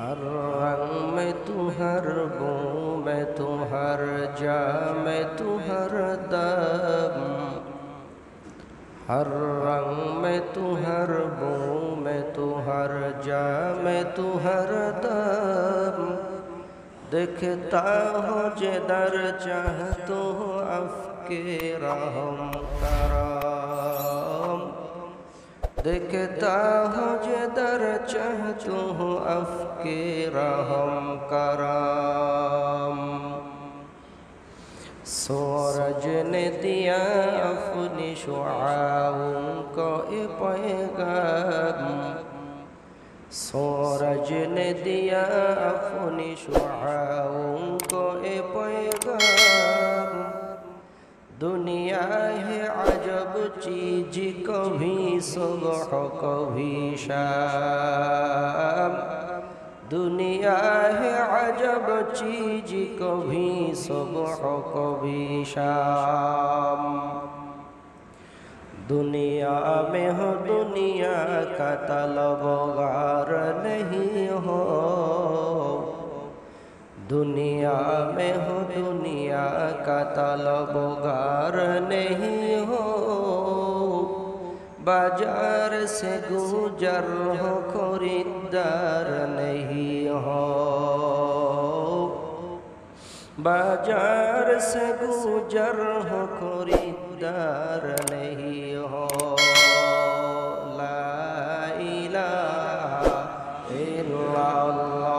हर रंग में तू हर बू में तू हर जा में तू हर दम, हर रंग में तू हर बू में तू हर जा में तू हर दम। देखता हो जिधर चाह तू अफ़के रहम करम, देखता हो जिधर चाह तू अफ़के रहम करम। सूरज ने दिया अपनी शुआओं को ये पैगाम, सूरज ने दिया अपनी शुआओं को ये पैगाम। दुनिया है अजब चीज, कभी सुबह कभी शाम। दुनिया है अजब चीज, कभी सुबह कभी शाम। दुनिया में हो दुनिया का तलबगार नहीं हो, दुनिया में हो दुनिया का तलबगार नहीं हो। बाजार से गुजर हो खरीदार नहीं हो, बाजार से गुजर हो खरीदार नहीं हो। ला इलाहा इल्लल्लाह,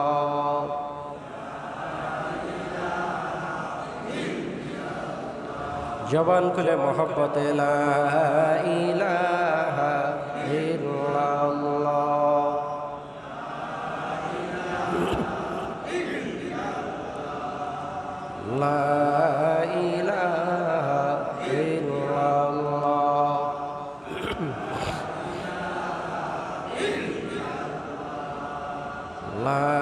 जबान खुले मोहब्बत ला इलाहा इल्लल्लाह, ला इलाहा इल्लल्लाह, ला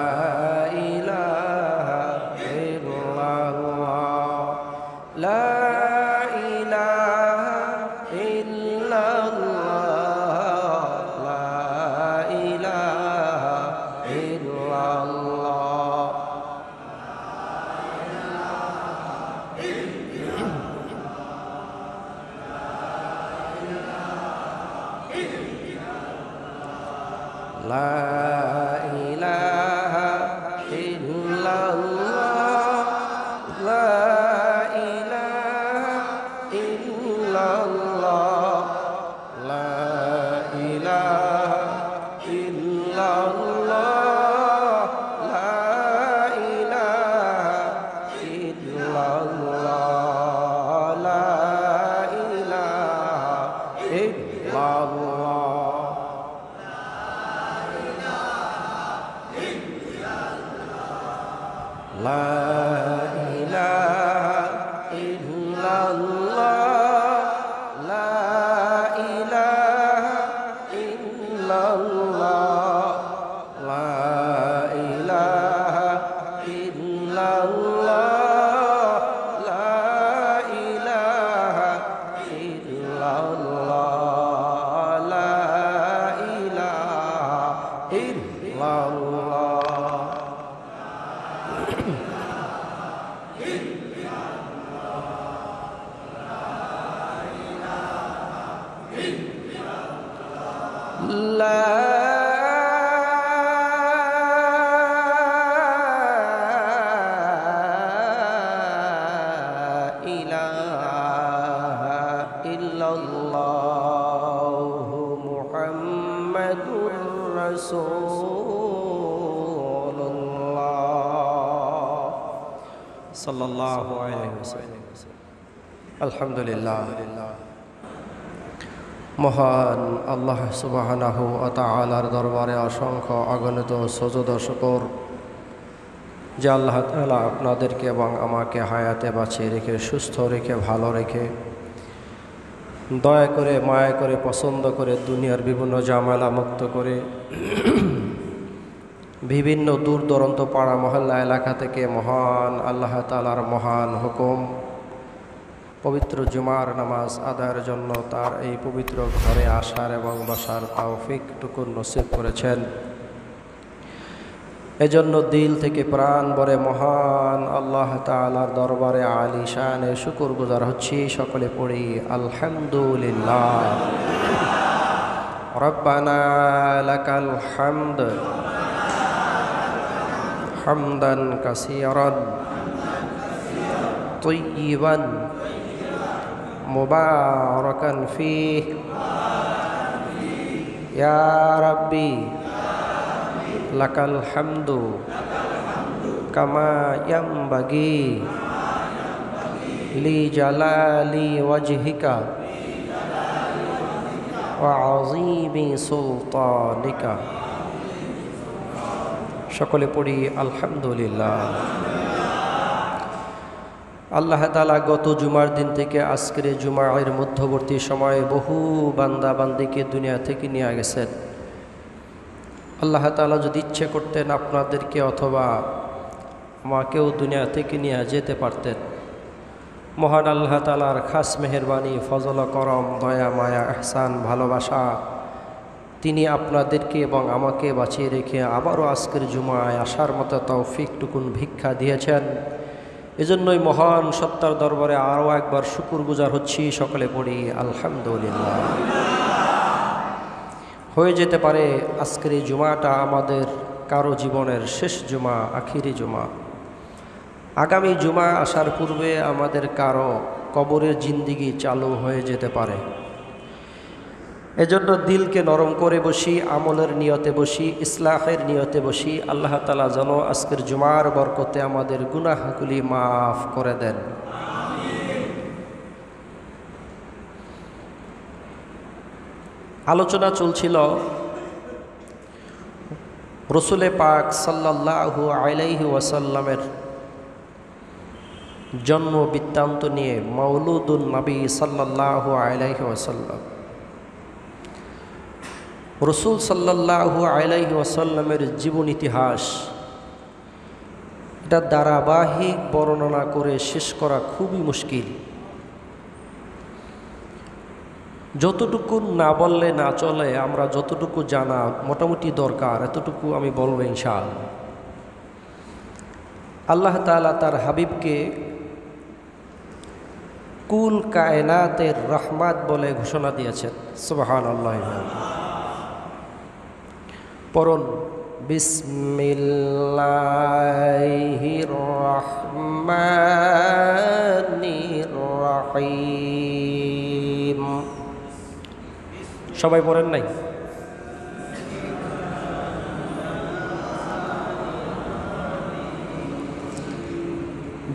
इलाहा इल्लल्लाह, ला सल्लल्लाहु अलैहि वसल्लम। अल्हम्दुलिल्लाह, महान अल्लाह सुब्हानाहु व ताआलार दरबारे असंख्य अगणित सजद शुकर যে আল্লাহ তাআলা আপনাদেরকে এবং আমাকে হায়াতে বাঁচিয়ে রেখে সুস্থ রেখে ভালো রেখে দয়া করে মায়া করে পছন্দ করে দুনিয়ার বিভিন্ন ঝামেলা মুক্ত করে বিভিন্ন দূর দূরান্ত পাড়া মহল্লা এলাকা থেকে মহান আল্লাহ তাআলার মহান হুকুম পবিত্র জুমার নামাজ আদায়ের জন্য তার এই পবিত্র ঘরে আসার এবং বসার তৌফিক টুকু নসিব করেছেন। এজন্য দিল থেকে প্রাণ ভরে মহান আল্লাহ তাআলার দরবারে আলিশানে শুকরগুজার হচ্ছি। সকলে পড়ি আলহামদুলিল্লাহ। রব্বানা লাকাল হামদ হামদান কাসীরান তাইয়িবান মুবারাকান ফীহি ইয়া রাব্বি লাকাল হামদু কামা ইয়ামবাগি লি জালালি ওয়াজহিকা ওয়া আযীমি সুলতানিকা। সকলে পড়ি আলহামদুলিল্লাহ। আল্লাহ তাআলা গত জুমার দিন থেকে আজকের জুমার মধ্যবর্তী সময়ে বহু বান্দা বান্দিকে দুনিয়া থেকে নিয়ে গেছেন। আল্লাহ তাআলা যদি ইচ্ছে করতেন আপনাদেরকে অথবা আমাকেও দুনিয়া থেকে নিয়ে যেতে পারতেন। মহান আল্লাহ তাআলার খাস মেহেরবানি, ফজল করম, দয়া মায়া, ইহসান, ভালোবাসা, তিনি আপনাদেরকে এবং আমাকে বাঁচিয়ে রেখে আবারও আজকের জুমায় আসার মতো তৌফিকটুকুন ভিক্ষা দিয়েছেন। এজন্যই মহান সত্তার দরবারে আরও একবার শুকরগুজার হচ্ছি। সকলে পড়ি আলহামদুলিল্লাহ। হয়ে যেতে পারে আজকের এই জুমাটা আমাদের কারো জীবনের শেষ জুমা, আখিরি জুমা। আগামী জুমা আসার পূর্বে আমাদের কারো কবরের জিন্দিগি চালু হয়ে যেতে পারে। এজন্য দিলকে নরম করে বসি, আমলের নিয়তে বসি, ইসলাহের নিয়তে বসি। আল্লাহ তাআলা যেন আজকের জুমার বরকতে আমাদের গুনাহগুলি মাফ করে দেন। আলোচনা চলছিল রসুলে পাক সাল্লাল্লাহু আলাইহি ওয়াসাল্লামের জন্ম বৃত্তান্ত নিয়ে, মাউলুদুন নবী সাল্লাল্লাহু আলাইহি ওয়াসাল্লাম। রসুল সাল্লাল্লাহু আলাইহি ওয়াসাল্লামের জীবন ইতিহাস, এটা ধারাবাহিক বর্ণনা করে শেষ করা খুবই মুশকিল। যতটুকু না বললে না চলে, আমরা যতটুকু জানা মোটামুটি দরকার এতটুকু আমি বলবো ইনশাআল্লাহ। আল্লাহ তাআলা তার হাবিবকে কুল কায়নাতের রহমত বলে ঘোষণা দিয়েছেন। সুবহানাল্লাহ। পড়ুন বিসমিল্লাহির রহমানির রহিম। সবাই পড়েন নাই?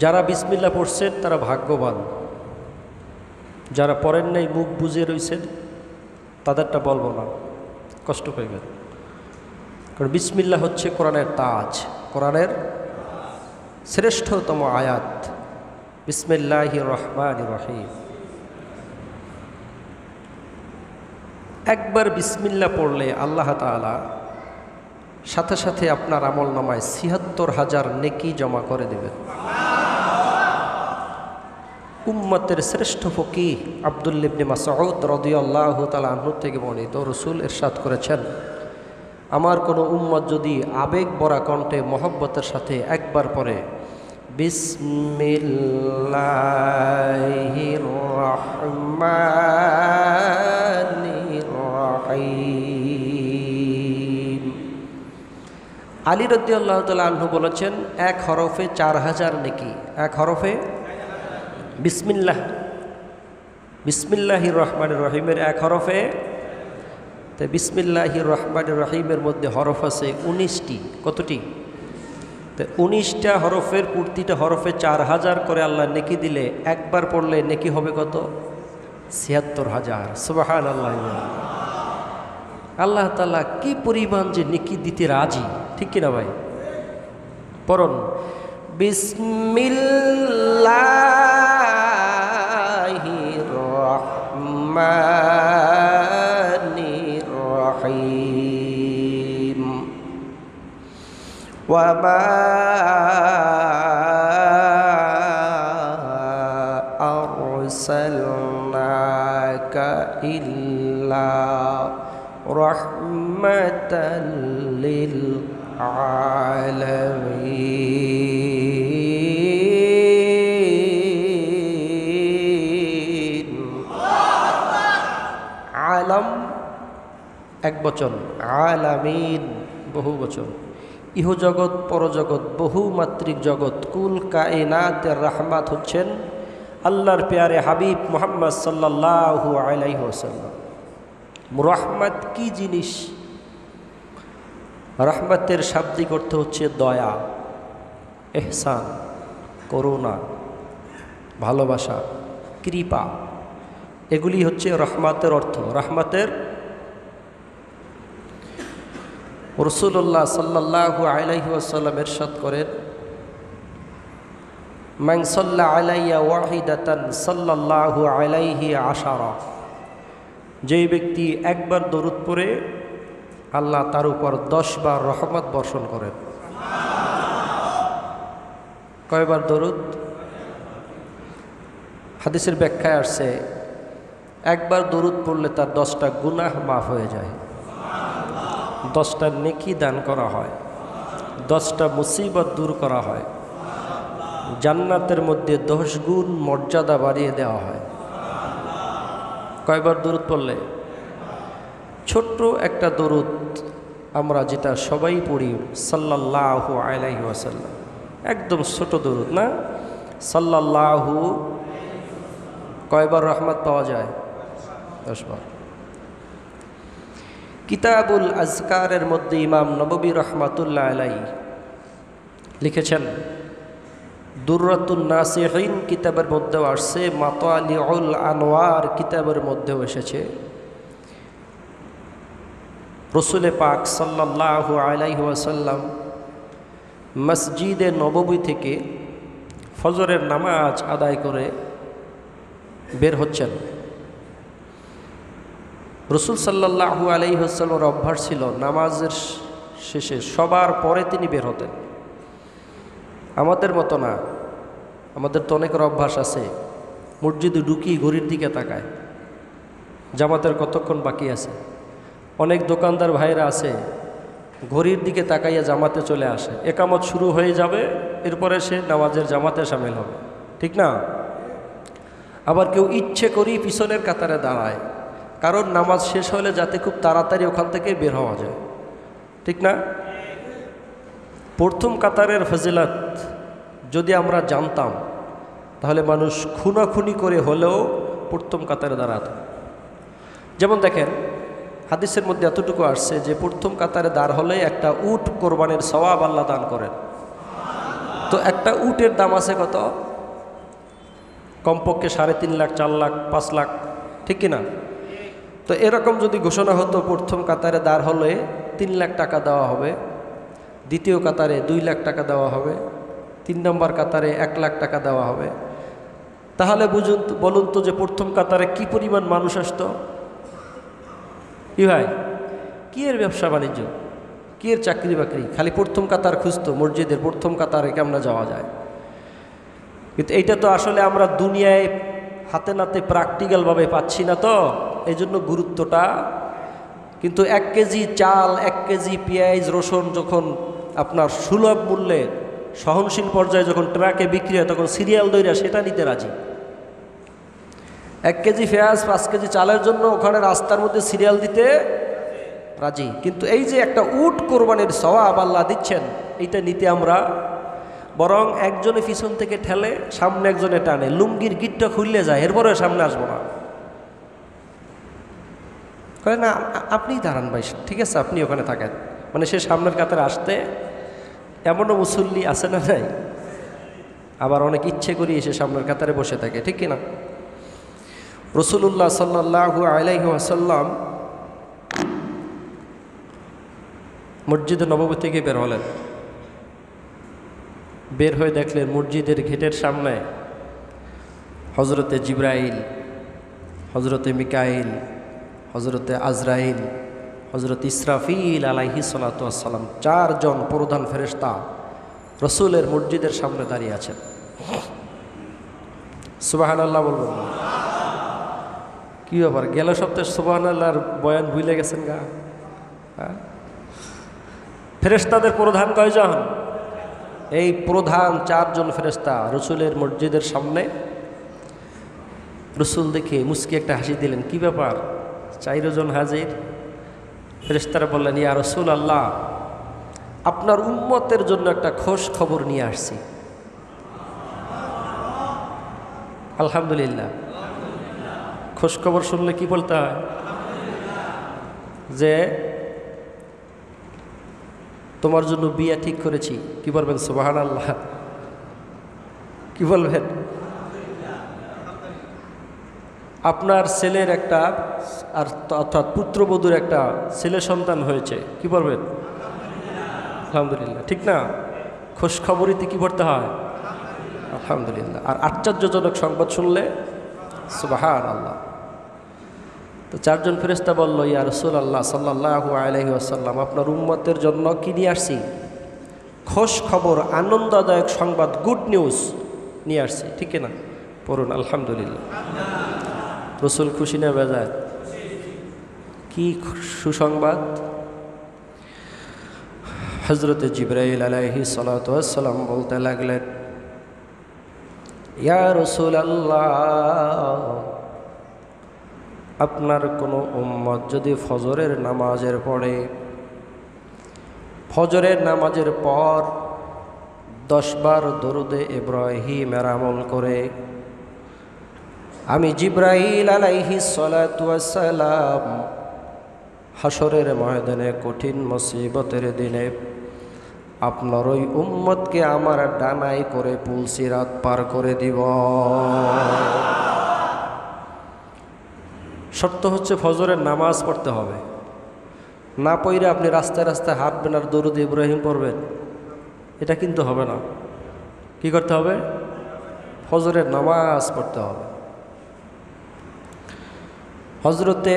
যারা বিসমিল্লাহ পড়ছেন তারা ভাগ্যবান, যারা পড়েন নাই মুখ বুজে রয়েছেন তাদেরটা বলবো না, কষ্ট হয়ে গেল। কারণ বিসমিল্লাহ হচ্ছে কোরআনের তাজ, কোরআনের শ্রেষ্ঠতম আয়াত। বিসমিল্লাহির রহমানির রহিম। একবার বিসমিল্লাহ পড়লে আল্লাহ তাআলা সাথে সাথে আপনার আমল নামায় ৭৬,০০০ নেকি জমা করে দেবেন। উম্মতের শ্রেষ্ঠ ফকিহ আব্দুল্লাহ ইবনে মাসউদ রাদিয়াল্লাহু তাআলা আনহু থেকে বর্ণিত, রাসূল ইরশাদ করেছেন, আমার কোনো উম্মত যদি আবেগ ভরা কণ্ঠে মহব্বতের সাথে একবার পড়ে বিসমিল্লাহির রহমানির রহিম। আলী রাদিয়াল্লাহু তাআলা আনহু বলেছেন, এক হরফে ৪,০০০ নেকি। এক হরফে বিসমিল্লাহ, বিসমিল্লাহির রহমানির রহিমের এক হরফে। তো বিসমিল্লাহির রহমানির রহিমের মধ্যে হরফ আছে ১৯টি। কতটি? তো ১৯টা হরফের প্রতিটা হরফে ৪,০০০ করে আল্লাহ নেকি দিলে একবার পড়লে নেকি হবে কত? ৭৬,০০০। সুবহানাল্লাহ। আল্লাহ তাআলা কি পরিমাণ যে নেকি দিতে রাজি, ঠিক কিনা ভাই? পড়ুন বিসমিল্লাহির রহমানির রহিম। ওয়া মা আরসালনাকা ইল্লা রাহমাতাল লিল আলামিন। আলম এক বচন, আলামিন বহু বচন। ইহ জগৎ পরজগৎ বহুমাত্রিক জগৎ কুল কায়নাতের রাহমাত হচ্ছেন আল্লাহর পেয়ারে হাবিব মুহাম্মদ সাল্লাল্লাহু আলাইহি ওয়াসাল্লাম। রহমত কি জিনিস? রহমতের শাব্দিক অর্থ হচ্ছে দয়া, ইহসান, করুণা, ভালোবাসা, কৃপা। এগুলি হচ্ছে রহমতের অর্থ। রহমতের রাসূলুল্লাহ সাল্লাল্লাহু আলাইহি ওয়াসাল্লাম ইরশাদ করেন, মান সাল্লা আলাইয়া ওয়াহিদাতান সাল্লাল্লাহু আলাইহি আশারা। যেই ব্যক্তি একবার দরুদ পড়ে আল্লাহ তার উপর 10 বার রহমত বর্ষণ করেন। কয়বার দরুদ? হাদিসের ব্যাখ্যায় আসছে একবার দরুদ পড়লে তার 10টা গুনাহ মাফ হয়ে যায়, 10টা নেকি দান করা হয়, 10টা মুসিবত দূর করা হয়, জান্নাতের মধ্যে 10 গুণ মর্যাদা বাড়িয়ে দেওয়া হয়। কয়বার দরুদ পড়লে? ছোট্ট একটা দরুদ আমরা যেটা সবাই পড়ি, সাল্লাল্লাহু আলাইহি ওয়াসাল্লাম, একদম ছোট দরুদ না? সাল্লাল্লাহু, কয়বার রহমত পাওয়া যায়? 10 বার। কিতাবুল আজকারের মধ্যে ইমাম নববী রহমাতুল্লাহ আলাইহি লিখেছেন, দুররাতুন নাসিহিন কিতাবের মধ্যেও আসছে, মাতালিউল আনওয়ার কিতাবের মধ্যেও এসেছে, রসুলে পাক সাল্লাল্লাহু আলাইহি ওয়াসাল্লাম মসজিদে নববী থেকে ফজরের নামাজ আদায় করে বের হচ্ছেন। রসুল সাল্লাল্লাহু আলাইহি ওয়াসাল্লামের অভ্যাস ছিল নামাজের শেষে সবার পরে তিনি বের হতেন। আমাদের মতো না, আমাদের তো অনেকের অভ্যাস আছে মসজিদে ঢুকি ঘড়ির দিকে তাকায়, জামাতের কতক্ষণ বাকি আছে। অনেক দোকানদার ভাইরা আছে ঘড়ির দিকে তাকাইয়া জামাতে চলে আসে, একামত শুরু হয়ে যাবে, এরপরে সে নামাজের জামাতে সামিল হবে, ঠিক না? আবার কেউ ইচ্ছে করেই পিছনের কাতারে দাঁড়ায়, কারণ নামাজ শেষ হলে যাতে খুব তাড়াতাড়ি ওখান থেকে বের হওয়া যায়, ঠিক না? প্রথম কাতারের ফজিলত যদি আমরা জানতাম তাহলে মানুষ খুনাখুনি করে হলেও প্রথম কাতারে দাঁড়াত। যেমন দেখেন হাদিসের মধ্যে এতটুকু আসছে যে প্রথম কাতারে দাঁড় হলে একটা উট কোরবানির সওয়াব আল্লাহ দান করেন। তো একটা উটের দাম আছে কত? কমপক্ষে 3.5 লাখ, 4 লাখ, 5 লাখ, ঠিক কিনা? তো এরকম যদি ঘোষণা হতো প্রথম কাতারে দাঁড় হলে 3 লাখ টাকা দেওয়া হবে, দ্বিতীয় কাতারে 2 লাখ টাকা দেওয়া হবে, 3 নম্বর কাতারে 1 লাখ টাকা দেওয়া হবে, তাহলে বলুন তো যে প্রথম কাতারে কি পরিমাণ মানুষ আসতো? কি ভাই, কি এর ব্যবসা বাণিজ্য, কি এর চাকরি বাকরি, খালি প্রথম কাতার খুঁজতো মসজিদের প্রথম কাতারে কেমনে যাওয়া যায়। কিন্তু এইটা তো আসলে আমরা দুনিয়ায় হাতে নাতে প্র্যাকটিক্যালভাবে পাচ্ছি না, তো এই জন্য গুরুত্বটা। কিন্তু 1 কেজি চাল, 1 কেজি পেঁয়াজ রসুন যখন আপনার সুলভ মূল্যে সহনশীল পর্যায়ে যখন ট্রাকে বিক্রি হয়, তখন সিরিয়াল দইরা সেটা নিতে রাজি। 1 কেজি পেঁয়াজ 5 কেজি চালের জন্য ওখানে রাস্তার মধ্যে সিরিয়াল দিতে রাজি। কিন্তু এই যে একটা উট কোরবানির সওয়াব আল্লাহ দিচ্ছেন, এইটা নিতে আমরা বরং একজনে পিছন থেকে ঠেলে, সামনে একজনে টানে, লুঙ্গির গিটটা খুললে যায়, এরপরে সামনে আসবো না। কয় না আপনিই দাঁড়ান ভাই, ঠিক আছে আপনি ওখানে থাকেন, মানে সে সামনের কাতারে আসতে। এমনও মুসল্লি আছে না নাই? আবার অনেক ইচ্ছে করি এসে সামনের কাতারে বসে থাকে, ঠিক কিনা? রাসূলুল্লাহ সাল্লাল্লাহু আলাইহি ওয়াসাল্লাম মসজিদে নববী থেকে বের হলেন। বের হয়ে দেখলেন মসজিদের গেটের সামনে হজরতে জিব্রাইল, হজরতে মিকাইল, হজরতে আজরাইল, হজরত ইসরাফিল আলাইহিস সালাতু ওয়াস সালাম, 4 জন প্রধান ফেরেশতা রসুলের মসজিদের সামনে দাঁড়িয়ে আছেন। সুবহানাল্লাহ বলবেন না? কি ব্যাপার, গেল সপ্তাহে সুবহানাল্লাহর বয়ান ভুলে গেছেন গা? হ্যাঁ, ফেরেশতাদের প্রধান কয়জন? এই প্রধান 4 জন ফেরেশতা রসুলের মসজিদের সামনে। রসুল দেখে মুস্কি একটা হাসি দিলেন, কি ব্যাপার 4 জন হাজির? ফেরেশতারা বললেন, ইয়া রসুল আল্লাহ, আপনার উম্মতের জন্য একটা খোঁজ খবর নিয়ে আসছি। আলহামদুলিল্লাহ। খোঁজ খবর শুনলে কি বলতে হয়? যে তোমার জন্য বিয়ে ঠিক করেছি। কি বলবেন? সুবহানাল্লাহ। কি বলবেন? আপনার ছেলের একটা আর অর্থাৎ পুত্রবধূর একটা ছেলে সন্তান হয়েছে। কি বলবেন? আলহামদুলিল্লাহ। ঠিক না? খোঁজ খবরিতে কি করতে হয়? আলহামদুলিল্লাহ। আর আশ্চর্যজনক সংবাদ শুনলে সুবহানাল্লাহ। তো 4 জন ফেরেশতা বলল, ইয়া রাসূলুল্লাহ সাল্লাল্লাহু আলাইহি ওয়াসাল্লাম, আপনার উম্মতের জন্য কি নিয়ে আসছি? খোঁজ খবর, আনন্দদায়ক সংবাদ, গুড নিউজ নিয়ে আসছি। ঠিক না? পড়ুন আলহামদুলিল্লাহ। রসুল খুশি না বেজায়? কি সুসংবাদ? হযরতে জিবরাইল আলাইহিস সালাতু ওয়াস সালাম বলতে লাগলেন, ইয়া রাসূলুল্লাহ, আপনার কোনো উম্মত যদি ফজরের নামাজের পরে ফজরের নামাজের পর 10 বার দরুদে ইব্রাহিমের আমল করে, আমি জিবরাইল আলাইহিস সালাতু ওয়াস সালাম হাসরের ময়দানে কঠিন মুসিবতের দিনে আপনার ওই উম্মতকে আমার ডানায় করে পুলসিরাত পার করে দিব। শর্ত হচ্ছে ফজরের নামাজ পড়তে হবে। না পড়লে আপনি রাস্তায় রাস্তায় হাঁটবেন আর দরুদ ইব্রাহিম পড়বেন, এটা কিন্তু হবে না। কি করতে হবে? ফজরের নামাজ পড়তে হবে। হযরতে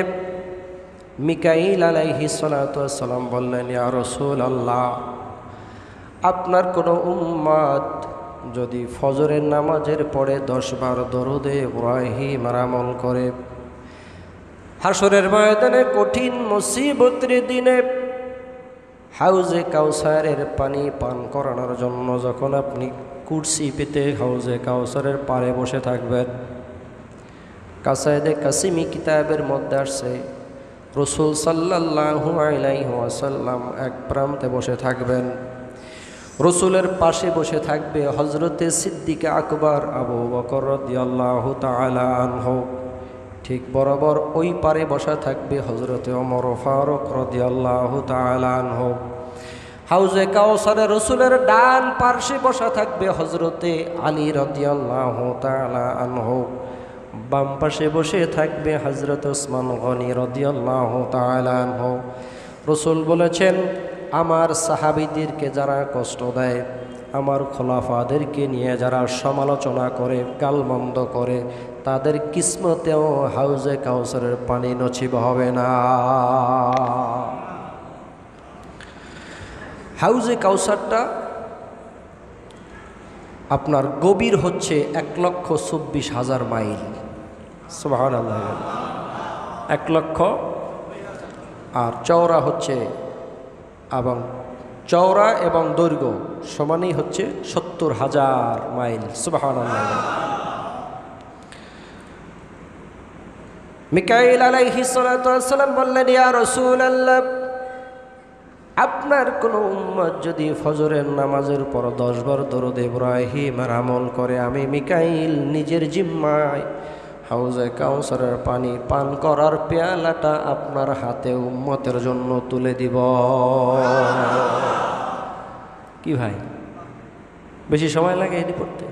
মিকাইল আলাইহিস সালাতু ওয়াস সালাম বললেন, ইয়া রাসূলুল্লাহ, আপনার কোনো উম্মত যদি ফজরের নামাজের পরে 10 বার দরুদে ইব্রাহিম আমল করে, হাসরের ময়দানে কঠিন মুসিবতের দিনে হাউজে কাউসারের পানি পান করানোর জন্য যখন আপনি কুরসি পেতে হাউজে কাউসারের পাড়ে বসে থাকবেন, কাসায়েদে কাসিমি কিতাবের মধ্যে আসছে রসুল সাল্লাল্লাহু আলাইহি ওয়াসাল্লাম এক প্রান্তে বসে থাকবেন, রসুলের পাশে বসে থাকবে হযরতে সিদ্দিক আকবর আবু বকর রাদিয়াল্লাহু তাআলা আনহু, ঠিক বরাবর ওই পারে বসা থাকবে হযরতে ওমর ফারুক রাদিয়াল্লাহু তাআলা আনহু। হাউজে কাউসারে রসুলের ডান পার্শ্বে বসা থাকবে হযরতে আলী রাদিয়াল্লাহু তাআলা আনহু, বাম পাশে বসে থাকবে হযরত ওসমান গনি রাদিয়াল্লাহু তাআলা আনহু। রসুল বলেছেন, আমার সাহাবীদেরকে যারা কষ্ট দেয়, আমার খোলাফাদেরকে নিয়ে যারা সমালোচনা করে, গালমন্দ করে, তাদের কিসমতেও হাউজে কাউসারের পানি নসিব হবে না। হাউজে কাউসারটা আপনার গভীর হচ্ছে 1,24,000 মাইল। সুবহানাল্লাহ। 1 লক্ষ। আর চওড়া হচ্ছে এবং চওড়া এবং দৈর্ঘ্য সমানই হচ্ছে 70,000 মাইল। সুবহানাল্লাহ। মিকাইল আলাইহিস সালাতু ওয়াস সালাম বললেন, ইয়া রাসূলুল্লাহ, আপনার কোন উম্মত যদি ফজরের নামাজের পর 10 বার দরুদ ইব্রাহিমের আমল করে, আমি মিকাইল নিজের জিম্মায় হাউজে কাউসারের পানি পান করার পেয়ালাটা আপনার হাতে উম্মতের জন্য তুলে দিব। কি ভাই, বেশি সময় লাগে এটি পড়তে?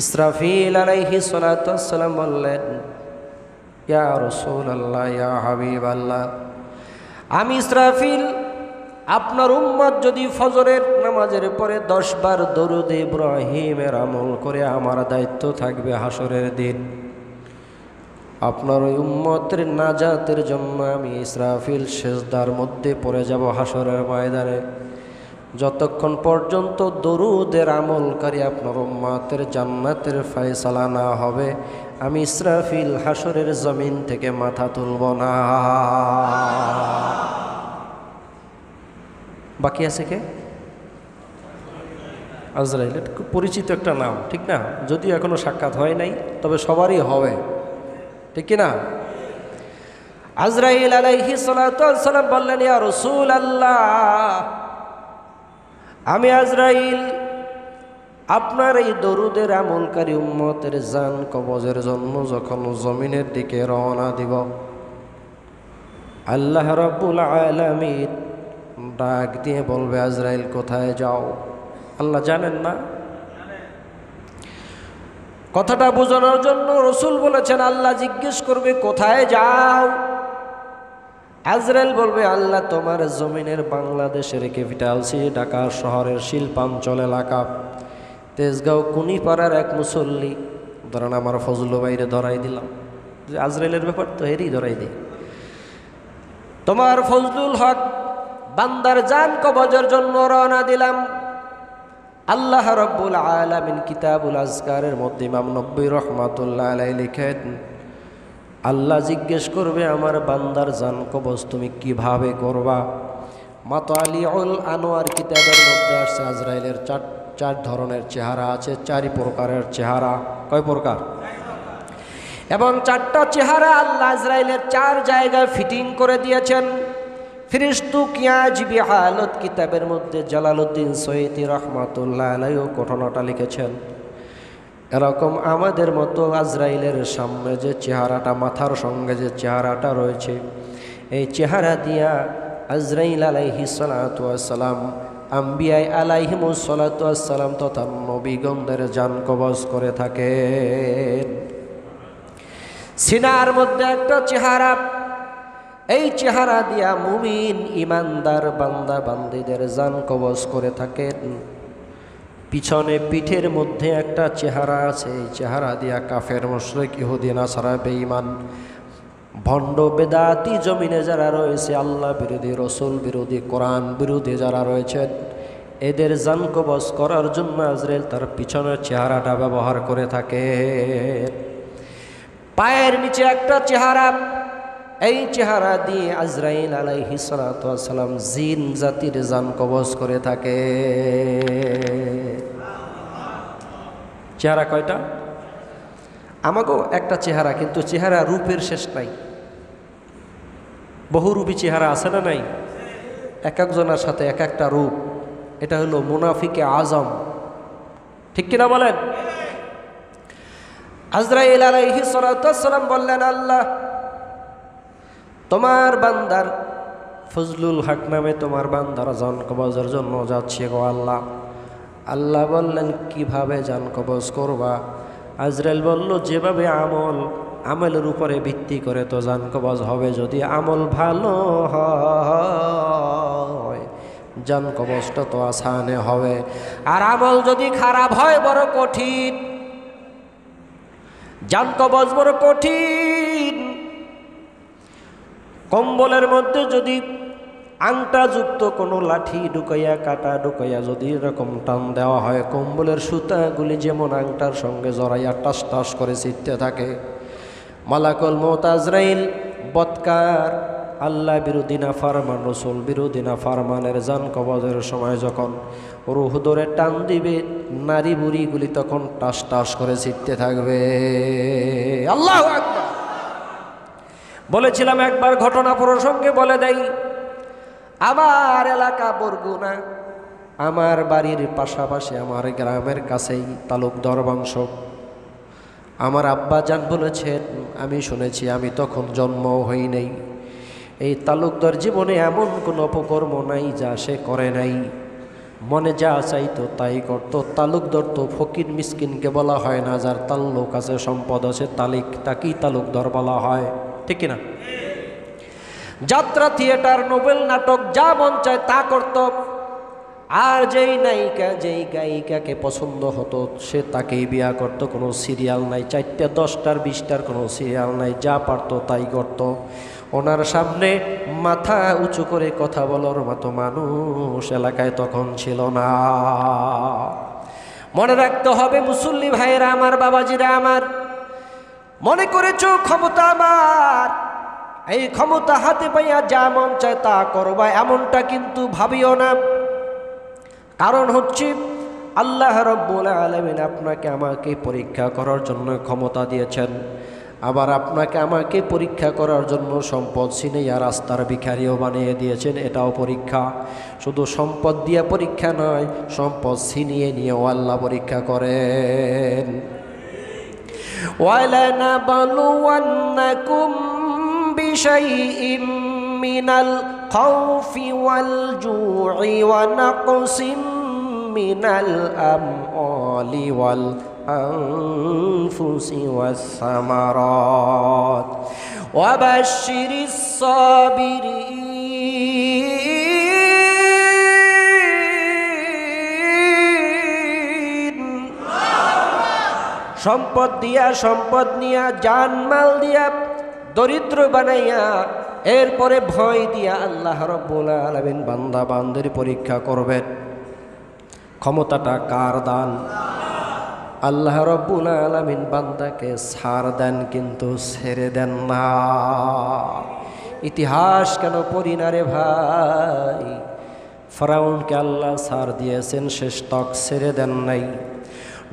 ইসরাফিল আলাইহিস সালাতু ওয়াস সালাম বললেন, ইয়া রাসূলুল্লাহ, ইয়া হাবিবাল্লাহ, আমি ইসরাফিল আপনার উম্মত যদি ফজরের নামাজের পরে 10 বার দরুদ ইব্রাহিমের আমল করে, আমার দায়িত্ব থাকবে হাসরের দিন আপনার ওই উম্মতের নাজাতের জন্য আমি ইসরাফিল সেজদার মধ্যে পড়ে যাব হাসরের ময়দানে। যতক্ষণ পর্যন্ত দরুদের আমলকারী আপনার উম্মতের জান্নাতের ফয়সালা না হবে, আমি ইসরাফিল হাসরের জমিন থেকে মাথা তুলব না। বাকি আছে কে? আজরাইল, এটা খুব পরিচিত একটা নাম, ঠিক না? যদিও এখনো সাক্ষাৎ হয় নাই, তবে সবারই হবে, ঠিক কি না? আজরাইল আলাইহিস সালাতু ওয়াস সালাম বললেন, ইয়া রাসূলুল্লাহ, আমি আজরাইল আপনার এই দরুদের আমলকারী উম্মতের জান কবজের জন্য যখন জমিনের দিকে রওনা দিব, আল্লাহ রাব্বুল আলামিন ডাক দিয়ে বলবে, আজরাইল কোথায় যাও? আল্লাহ জানেন না? কথাটা বোঝানোর জন্য রাসূল বলেছেন, আল্লাহ জিজ্ঞেস করবে কোথায় যাও? আজরাইল বলবে, আল্লাহ তোমার জমিনের বাংলাদেশের ক্যাপিটাল সিটি ঢাকা শহরের শিল্পাঞ্চল এলাকা তেজগাঁও কুনিপাড়ার এক মুসল্লি, ধরেন আমার ফজলু ভাইরে ধরাই দিলাম, যে আজরাইলের ব্যাপার তো হেরি ধরাই দিই, তোমার ফজলুল হক বান্দার জান কবজের জন্য রওনা দিলাম। আল্লাহ রাব্বুল আলামিন কিতাবুল আজকারের মধ্যে ইমাম নববী রহমাতুল্লাহ আলাইহি লিখেন, আল্লাহ জিজ্ঞেস করবে আমার বান্দার জান কবজ তুমি কিভাবে করবা? মাতালিউল আনোয়ার কিতাবের মধ্যে আসছে আজরাইলের চার ধরনের চেহারা আছে, 4 প্রকারের চেহারা। কয় প্রকার? এবং 4টা চেহারা আল্লাহ আজরাইলের 4 জায়গায় ফিটিং করে দিয়েছেন। ফিরিস্তু কিয়াজিবি হালত কিতাবের মধ্যে জালালউদ্দিন সৈয়দী রহমাতুল্লাহ আলাইহি ঘটনাটা লিখেছেন। এরকম আমাদের মতো আজরাইলের সামনে যে চেহারাটা, মাথার সঙ্গে যে চেহারাটা রয়েছে, এই চেহারা দিয়া আজরাইল আলাইহিস সালাতু ওয়াস সালাম, আম্বিয়ায়ে আলাইহিমুস সালাতু ওয়াস সালাম তথা নবীগণদের জান কবজ করে থাকেন। সিনার মধ্যে একটা চেহারা, এই চেহারা দিয়া মুমিন ইমানদার বান্দা বান্দীদের জান কবজ করে থাকেন। পিছনে পিঠের মধ্যে একটা চেহারা আছে, এই চেহারা দিয়া কাফের মুশরিক ইহুদি নাসারা বেঈমান ভণ্ড বেদাতি জমিনে যারা রয়েছে, আল্লাহ বিরোধী, রসুল বিরোধী, কোরআন বিরোধী যারা রয়েছেন, এদের জান কবজ করার জন্য আজরাইল তার পিছনের চেহারাটা ব্যবহার করে থাকে। পায়ের নিচে একটা চেহারা, এই চেহারা দিয়ে আজরাইল আলাইহিস সালাতু ওয়াস সালাম জিন জাতির জান কবজ করে থাকে। চেহারা কয়টা? আমাকেও একটা চেহারা, কিন্তু চেহারা রূপের শেষ নাই। বহুরূপী চেহারা আছে না নাই? এক একজনের সাথে এক একটা রূপ। এটা হলো মুনাফিকে আজম, ঠিক কিনা বলেন? আজরাইল আলাইহিস সালাতু ওয়াস সালাম বললেন, আল্লাহ তোমার বান্দার ফজলুল হক নামে তোমার বান্দার জান কবজের জন্য যাচ্ছে গো আল্লাহ। আল্লাহ বললেন, কিভাবে জান কবজ করবা? আজরাইল বলল, যেভাবে আমলের উপরে ভিত্তি করে তো জান কবজ হবে। যদি আমল ভালো হয় জান কবজটা তো আসানে হবে, আর আমল যদি খারাপ হয় বড় কঠিন, জান কবজ বড় কঠিন। কম্বলের মধ্যে যদি আংটাযুক্ত কোনো লাঠি ঢুকাইয়া, কাটা ঢুকাইয়া যদি এরকম টান দেওয়া হয়, কম্বলের সুতাগুলি যেমন আংটার সঙ্গে জড়াইয়া টাস টাস করে ছিটতে থাকে। মালাকুল মউত আজরাইল বৎকার, আল্লাহ বিরোধী না ফারমান, রসুল বিরোধী না ফারমানের জান কবজের সময় যখন রুহ ধরে টান দিবে, নারী বুড়িগুলি তখন টাস টাস করে ছিটতে থাকবে। আল্লাহু আকবার। বলেছিলাম একবার ঘটনা প্রসঙ্গে বলে দেই, আমার এলাকা বরগুনা, আমার বাড়ির পাশাপাশি আমার গ্রামের কাছেই তালুকদার বংশ। আমার আব্বা জান বলেছেন, আমি শুনেছি, আমি তখন জন্ম হই নাই, এই তালুকদার জীবনে এমন কোনো অপকর্ম নাই যা সে করে নাই। মনে যা চাইতো তাই করতো। তালুকদার তো ফকির মিসকিনকে বলা হয় না, যার তাল্লুক আছে, সম্পদ আছে, তাকেই তালুকদার বলা হয়, ঠিক কিনা? যাত্রা, থিয়েটার, নোবেল, নাটক যা মন চায় তা করত। আর যেই নায়িকা, যেই গায়িকাকে পছন্দ হতো সে তাকেই বিয়া করত। কোনো সিরিয়াল নাই, 4টা 10টার 20টার কোনো সিরিয়াল নাই, যা পারতো তাই করত। ওনার সামনে মাথা উঁচু করে কথা বলার মতো মানুষ এলাকায় তখন ছিল না। মনে রাখতে হবে মুসল্লি ভাইয়েরা আমার, বাবাজিরা আমার, মনে করেছো ক্ষমতা আমার, এই ক্ষমতা হাতে পাইয়া যা মন চায় তা করবা, এমনটা কিন্তু ভাবিও না। কারণ হচ্ছে আল্লাহ রাব্বুল আলামিন আপনাকে আমাকে পরীক্ষা করার জন্য ক্ষমতা দিয়েছেন, আবার আপনাকে আমাকে পরীক্ষা করার জন্য সম্পদ ছিনিয়ে রাস্তার ভিখারিও বানিয়ে দিয়েছেন, এটাও পরীক্ষা। শুধু সম্পদ দিয়ে পরীক্ষা নয়, সম্পদ ছিনিয়ে নিয়েও আল্লাহ পরীক্ষা করেন। ওয়ালানাবলুওয়ান্নাকুম বিশাইইম মিনাল খাউফি ওয়াল জু'i ওয়া নাকসিম মিনাল আমওয়ালি ওয়াল আনফুসি ওয়াস সামারাত ওয়া বাশশিরিস সাবিরিন। সম্পদ দিয়া, সম্পদ নিয়া, জানমাল দিয়া দরিদ্র বানাইয়া, এরপরে ভয় দিয়া আল্লাহ রাব্বুল আলামিন বান্দা বান্দির পরীক্ষা করবেন। ক্ষমতাটা কার দান? আল্লাহ রাব্বুল আলামিন বান্দাকে ছাড় দেন, কিন্তু ছেড়ে দেন না। ইতিহাস কেন পড়ি না রে ভাই? ফিরআউনকে আল্লাহ ছাড় দিয়েছেন, শেষ তক ছেড়ে দেন নাই।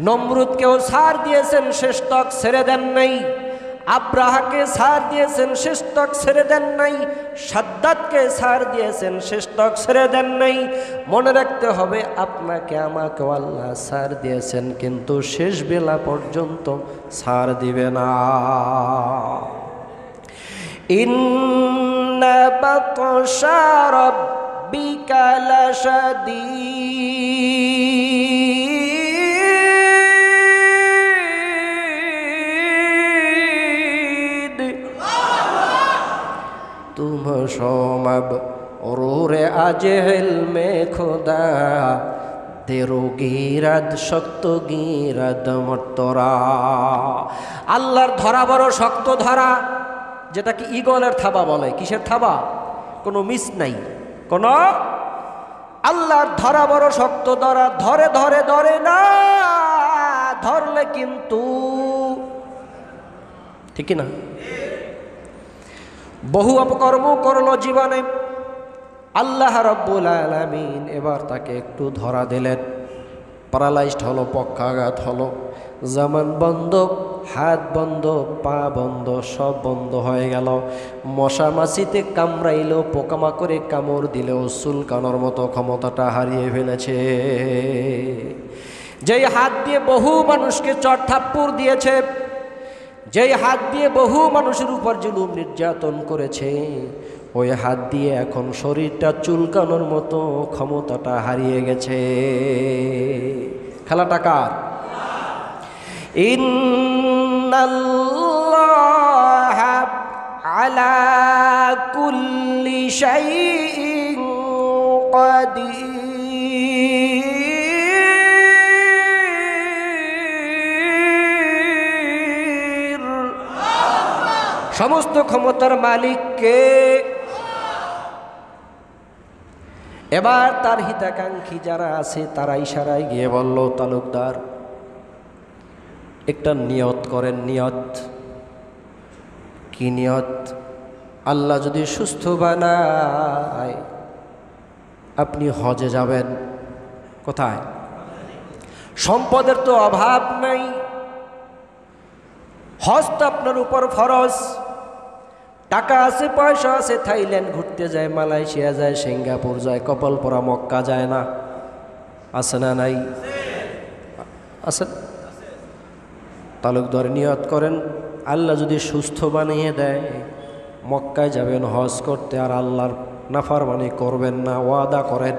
নমরুদকেও ছাড় দিয়েছেন, শেষ তক ছেড়ে দেন নাই। আব্রাহাকে ছাড় দিয়েছেন, শেষ তক ছেড়ে দেন নাই। সাদ্দাতকে ছাড় দিয়েছেন, শেষ তক ছেড়ে দেন নাই। মনে রাখতে হবে, আপনাকে আমাকে আল্লাহ ছাড় দিয়েছেন, কিন্তু শেষ বেলা পর্যন্ত ছাড় দিবে না। ইন্না বাতশা রাব্বিকা লাশাদীদ তুম সোমব ওরে আজহেল মে খোদা তেরো গিরাদ শক্ত গিরাদ মর্তরা। আল্লাহর ধরা বড় শক্ত ধরা, যেটাকে ঈগলের থাবা বলে। কিসের থাবা? কোনো মিস নাই, কোনো। আল্লাহর ধরা বড় শক্ত ধরা, ধরে ধরে ধরে না, ধরলে কিন্তু ঠিক না। বহু অপকর্ম করলো জীবনে, আল্লাহ রাব্বুল আলামিন এবার তাকে একটু ধরা দিলেন। প্যারালাইজড হলো, পক্ষাঘাত হলো, জামান বন্ধ, হাত বন্ধ, পা বন্ধ, সব বন্ধ হয়ে গেল। মশা মাছিতে কামড়াইল, পোকামাকড়ে কামড় দিলেও চুলকানোর মতো ক্ষমতাটা হারিয়ে ফেলেছে। যেই হাত দিয়ে বহু মানুষকে চড় থাপ্পড় দিয়েছে, যেই হাত দিয়ে বহু মানুষের উপর জুলুম নির্যাতন করেছে, ওই হাত দিয়ে এখন শরীরটা চুলকানোর মতো ক্ষমতাটা হারিয়ে গেছে। খেলাটা কার? ইন্নাল্লাহা আলা কুল্লি শাইইন কাদির। সমস্ত ক্ষমতার মালিক কে? এবার তার হিতাকাঙ্ক্ষী যারা আছে তারা ইশারায় গিয়ে বলল, তালুকদার একটা নিয়ত করেন। নিয়ত কি? নিয়ত, আল্লাহ যদি সুস্থ বানায় আপনি হজে যাবেন। কোথায়? সম্পদের তো অভাব নাই, হজ তো আপনার উপর ফরজ। টাকা আছে, পয়সা আছে, থাইল্যান্ড ঘুরতে যায়, মালয়েশিয়া যায়, সিঙ্গাপুর যায়, কপাল পরা মক্কা যায় না? আছে না নাই? আছে। তালুকদার নিয়ত করেন, আল্লাহ যদি সুস্থ বানিয়ে দেয় মক্কায় যাবেন হজ করতে, আর আল্লাহর নাফরমানি করবেন না, ওয়াদা করেন।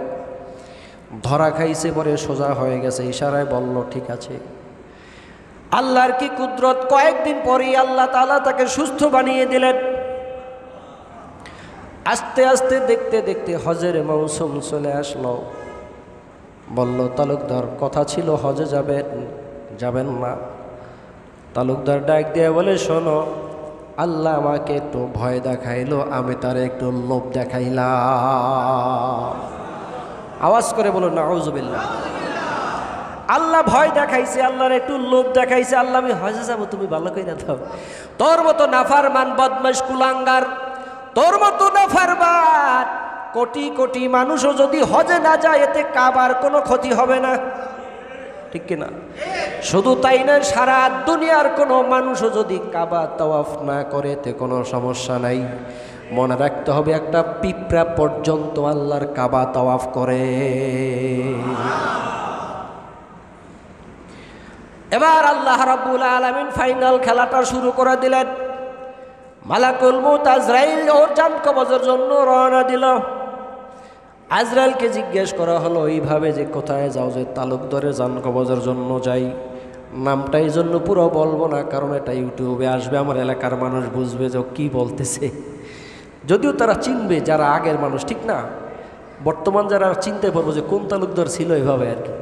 ধরা খাইছে, পরে সোজা হয়ে গেছে, ইশারায় বলল ঠিক আছে। আল্লাহর কি কুদরত, কয়েকদিন পরেই আল্লাহ তাআলা তাকে সুস্থ বানিয়ে দিলেন। আস্তে আস্তে দেখতে দেখতে হজের মৌসুম চলে আসলো। বলল, তালুকদার কথা ছিল হজে যাবেন, যাবেন না? তালুকদার ডাক দিয়ে বলে, শোনো, আল্লাহ আমাকে একটু ভয় দেখাইলো, আমি তার একটু লোভ দেখাইলাম। আওয়াজ করে বলো নাউজুবিল্লাহ। আল্লাহ ভয় দেখাইছে, আল্লাহর একটু লোভ দেখাইছে। আল্লাহ আমি হজে যাবো, তুমি ভালো করে দাও। তোর মতো নাফারমান, বদমাশ, কুলাঙ্গার, তোর মতো নাফারমান কোটি কোটি মানুষও যদি হজে না যায় এতে কাবার কোনো ক্ষতি হবে না, ঠিক কিনা? শুধু তাই নয়, সারা দুনিয়ার কোনো মানুষও যদি কাবা তাওয়াফ না করে এতে কোনো সমস্যা নাই। মনে রাখতে হবে, একটা পিঁপড়া পর্যন্ত আল্লাহর কাবা তাওয়াফ করে। এবার আল্লাহ রাব্বুল আলামিন ফাইনাল খেলাটা শুরু করে দিলেন। মালাকুল মউত আজরাইল ওর জান কবজের জন্য রওনা দিল। আজরাইলকে জিজ্ঞেস করা হলো এইভাবে যে কোথায় যাও? যে তালুকদারের জান কবজের জন্য যাই। নামটা এই জন্য পুরো বলবো না, কারণ এটা ইউটিউবে আসবে, আমার এলাকার মানুষ বুঝবে যে কি বলতেছে। যদিও তারা চিনবে যারা আগের মানুষ, ঠিক না? বর্তমান যারা চিনতে পারবো যে কোন তালুকদার ছিল, এইভাবে আর কি।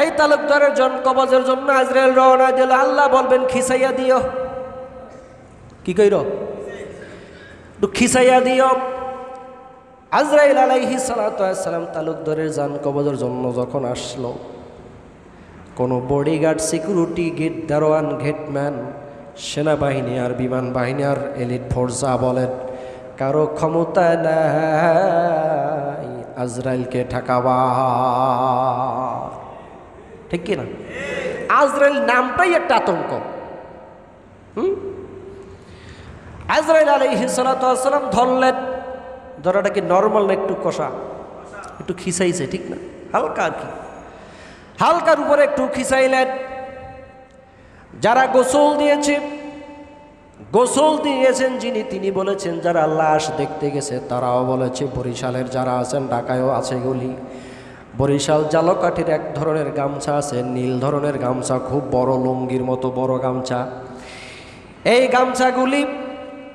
এই তালুকদারের জন কবজের জন্য আজরাইল রওনা দিল। আল্লাহ বলবেন খিসাইয়া দিও। কি কইর? একটু খিসাইয়া দিও। আজরাইল আলাইহিস সালাতু ওয়াস সালাম তালুকদারের জান কবজের জন্য যখন আসলো, কোনো বডিগার্ড, সিকিউরিটি, গেট দারোয়ান, গেটম্যান, সেনাবাহিনী আর বিমান বাহিনী আর এলিট ফোর্স যা বলেন, কারো ক্ষমতা নাই আজরাইলকে ঠেকাবা, ঠিক কিনা? আজরাইল নামটাই একটা আতঙ্ক। আজরাইল আলাইহিস সালাতু ওয়াস সালাম ধরলেন। ধরাটা কি নর্মাল না একটু কষা? একটু খিসাইছে, ঠিক না? হালকা আর কি, হালকার উপরে একটু খিসাইলেন। যারা গোসল দিয়েছেন যিনি, তিনি বলেছেন যারা লাশ দেখতে গেছে তারাও বলেছে, বরিশালের যারা আছেন, ঢাকায়ও আছে এগুলি, বরিশাল জালকাঠির এক ধরনের গামছা আছে, নীল ধরনের গামছা, খুব বড় লুঙ্গির মতো বড় গামছা। এই গামছাগুলি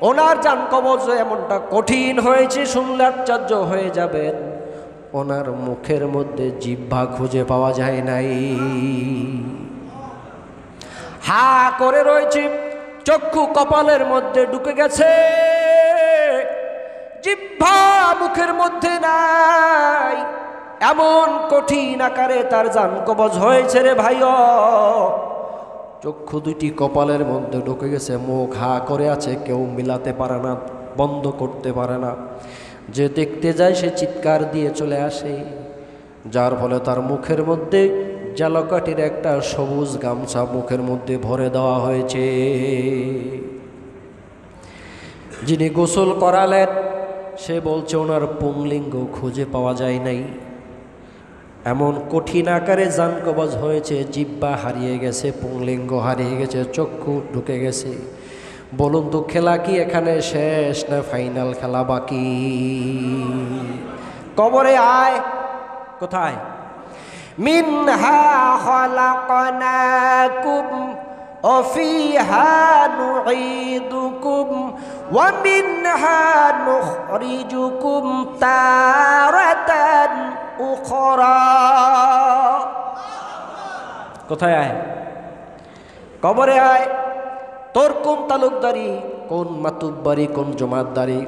ওনার জান কবজ এমনটা কঠিন হয়েছে, শুনলে আশ্চর্য হয়ে যাবেন, ওনার মুখের মধ্যে জিহ্বা খুঁজে পাওয়া যায় নাই। হা করে রয়েছে, চক্ষু কপালের মধ্যে ঢুকে গেছে, জিহ্বা মুখের মধ্যে নাই। এমন কঠিন আকারে তার জান কবজ হয়েছে রে ভাইও। চক্ষু দুটি কপালের মধ্যে ঢুকে গেছে, মুখ হা করে আছে, কেউ মিলাতে পারে না, বন্ধ করতে পারে না। যে দেখতে যায় সে চিৎকার দিয়ে চলে আসে, যার ফলে তার মুখের মধ্যে জালকাঠির একটা সবুজ গামছা মুখের মধ্যে ভরে দেওয়া হয়েছে। যিনি গোসল করালেন সে বলছে ওনার পুংলিঙ্গ খুঁজে পাওয়া যায় নাই। এমন কঠিন আকারে জান কবজ হয়েছে, জিহ্বা হারিয়ে গেছে, পুংলিঙ্গ হারিয়ে গেছে, চক্ষু ঢুকে গেছে। বলুন তো, খেলা কি এখানে শেষ না ফাইনাল খেলা বাকি? কবরে আয় কোথায়? মিনহা খালাকনাকুম ওয়া ফিহা নুঈদুকুম ওয়া মিনহা নুখরিজুকুম তারাতান উখরা। কোথায় আয়? কবরে আয়। তোর কোন তালুকদারি, কোন মাতুব্বারি, কোন জমাতদারি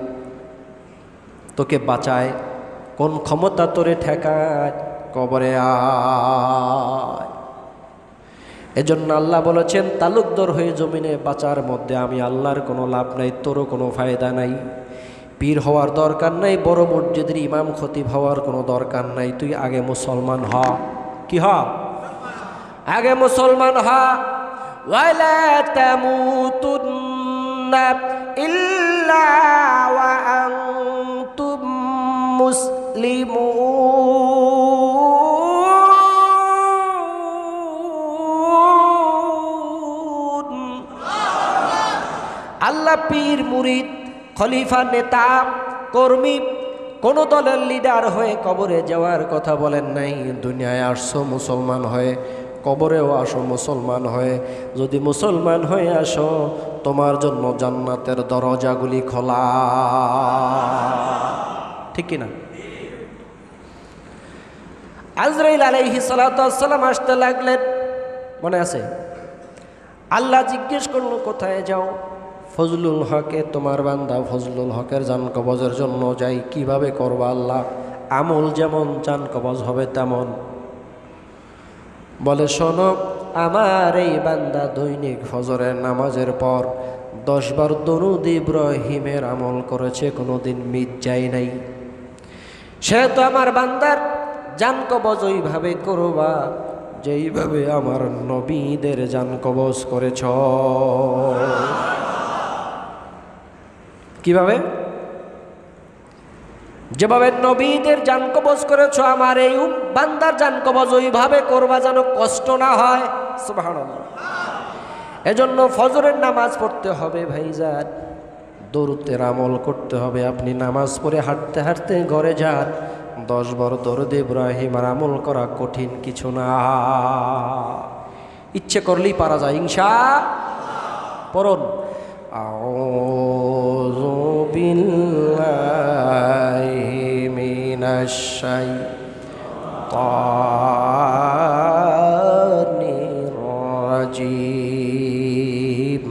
তোকে বাঁচায়, কোন ক্ষমতা তোরে ঠেকায়? কবরে আয়। এজন্য আল্লাহ বলেছেন, তালুকদার হয়ে জমিনে বাঁচার মধ্যে আমি আল্লাহর কোনো লাভ নাই, তোরও কোনো ফায়দা নাই। পীর হওয়ার দরকার নাই, বড় মসজিদের ইমাম খতিব হওয়ার কোনো দরকার নাই। তুই আগে মুসলমান হ। কি হ? আগে মুসলমান হ। ওয়ালা তামুতুন্না ইল্লা ওয়া আনতুম মুসলিমুন। আল্লাহ পীর, মুরিদ, খলিফা, নেতা, কর্মী, কোন দলের লিডার হয়ে কবরে যাওয়ার কথা বলেন নাই। দুনিয়ায় আসছো মুসলমান হয়ে, কবরেও আসো মুসলমান হয়ে। যদি মুসলমান হয়ে আসো, তোমার জন্য জান্নাতের দরজাগুলি খোলা, ঠিক কিনা? আজরাইল আলাইহিস সালাতু ওয়াস সালাম আসতে লাগলেন, মনে আছে? আল্লাহ জিজ্ঞেস করলো কোথায় যাও? ফজলুল হকে, তোমার বান্দা ফজলুল হকের জান কবজের জন্য যাই। কিভাবে করবা আল্লাহ? আমল যেমন জান কবজ হবে তেমন। বলে, শোনো, আমার এই বান্দা দৈনিক ফজরের নামাজের পর 10 বার দরুদ ইব্রাহিমের আমল করেছে, কোনোদিন মিথ যায় নাই। সে তো আমার বান্দার জান কবজ ওইভাবে করবা যেইভাবে আমার নবীদের জান কবজ করেছ। কিভাবে? যেভাবে নবীদের জান কবজ করেছ, আমার এই বান্দার জান কবজ ওইভাবে করবা যেন কষ্ট না হয়। সুবহানাল্লাহ। এজন্য ফজরের নামাজ পড়তে হবে ভাইজান, দরুদের আমল করতে হবে। আপনি নামাজ পড়ে হাঁটতে হাঁটতে ঘরে যান, 10 বার দরুদ ইব্রাহিম আর আমল করা কঠিন কিছু না, ইচ্ছে করলেই পারা যায় ইনশাআল্লাহ। পড়ুন আউযু বিল্লাহি মিনাশ শাইতানির রাজীম।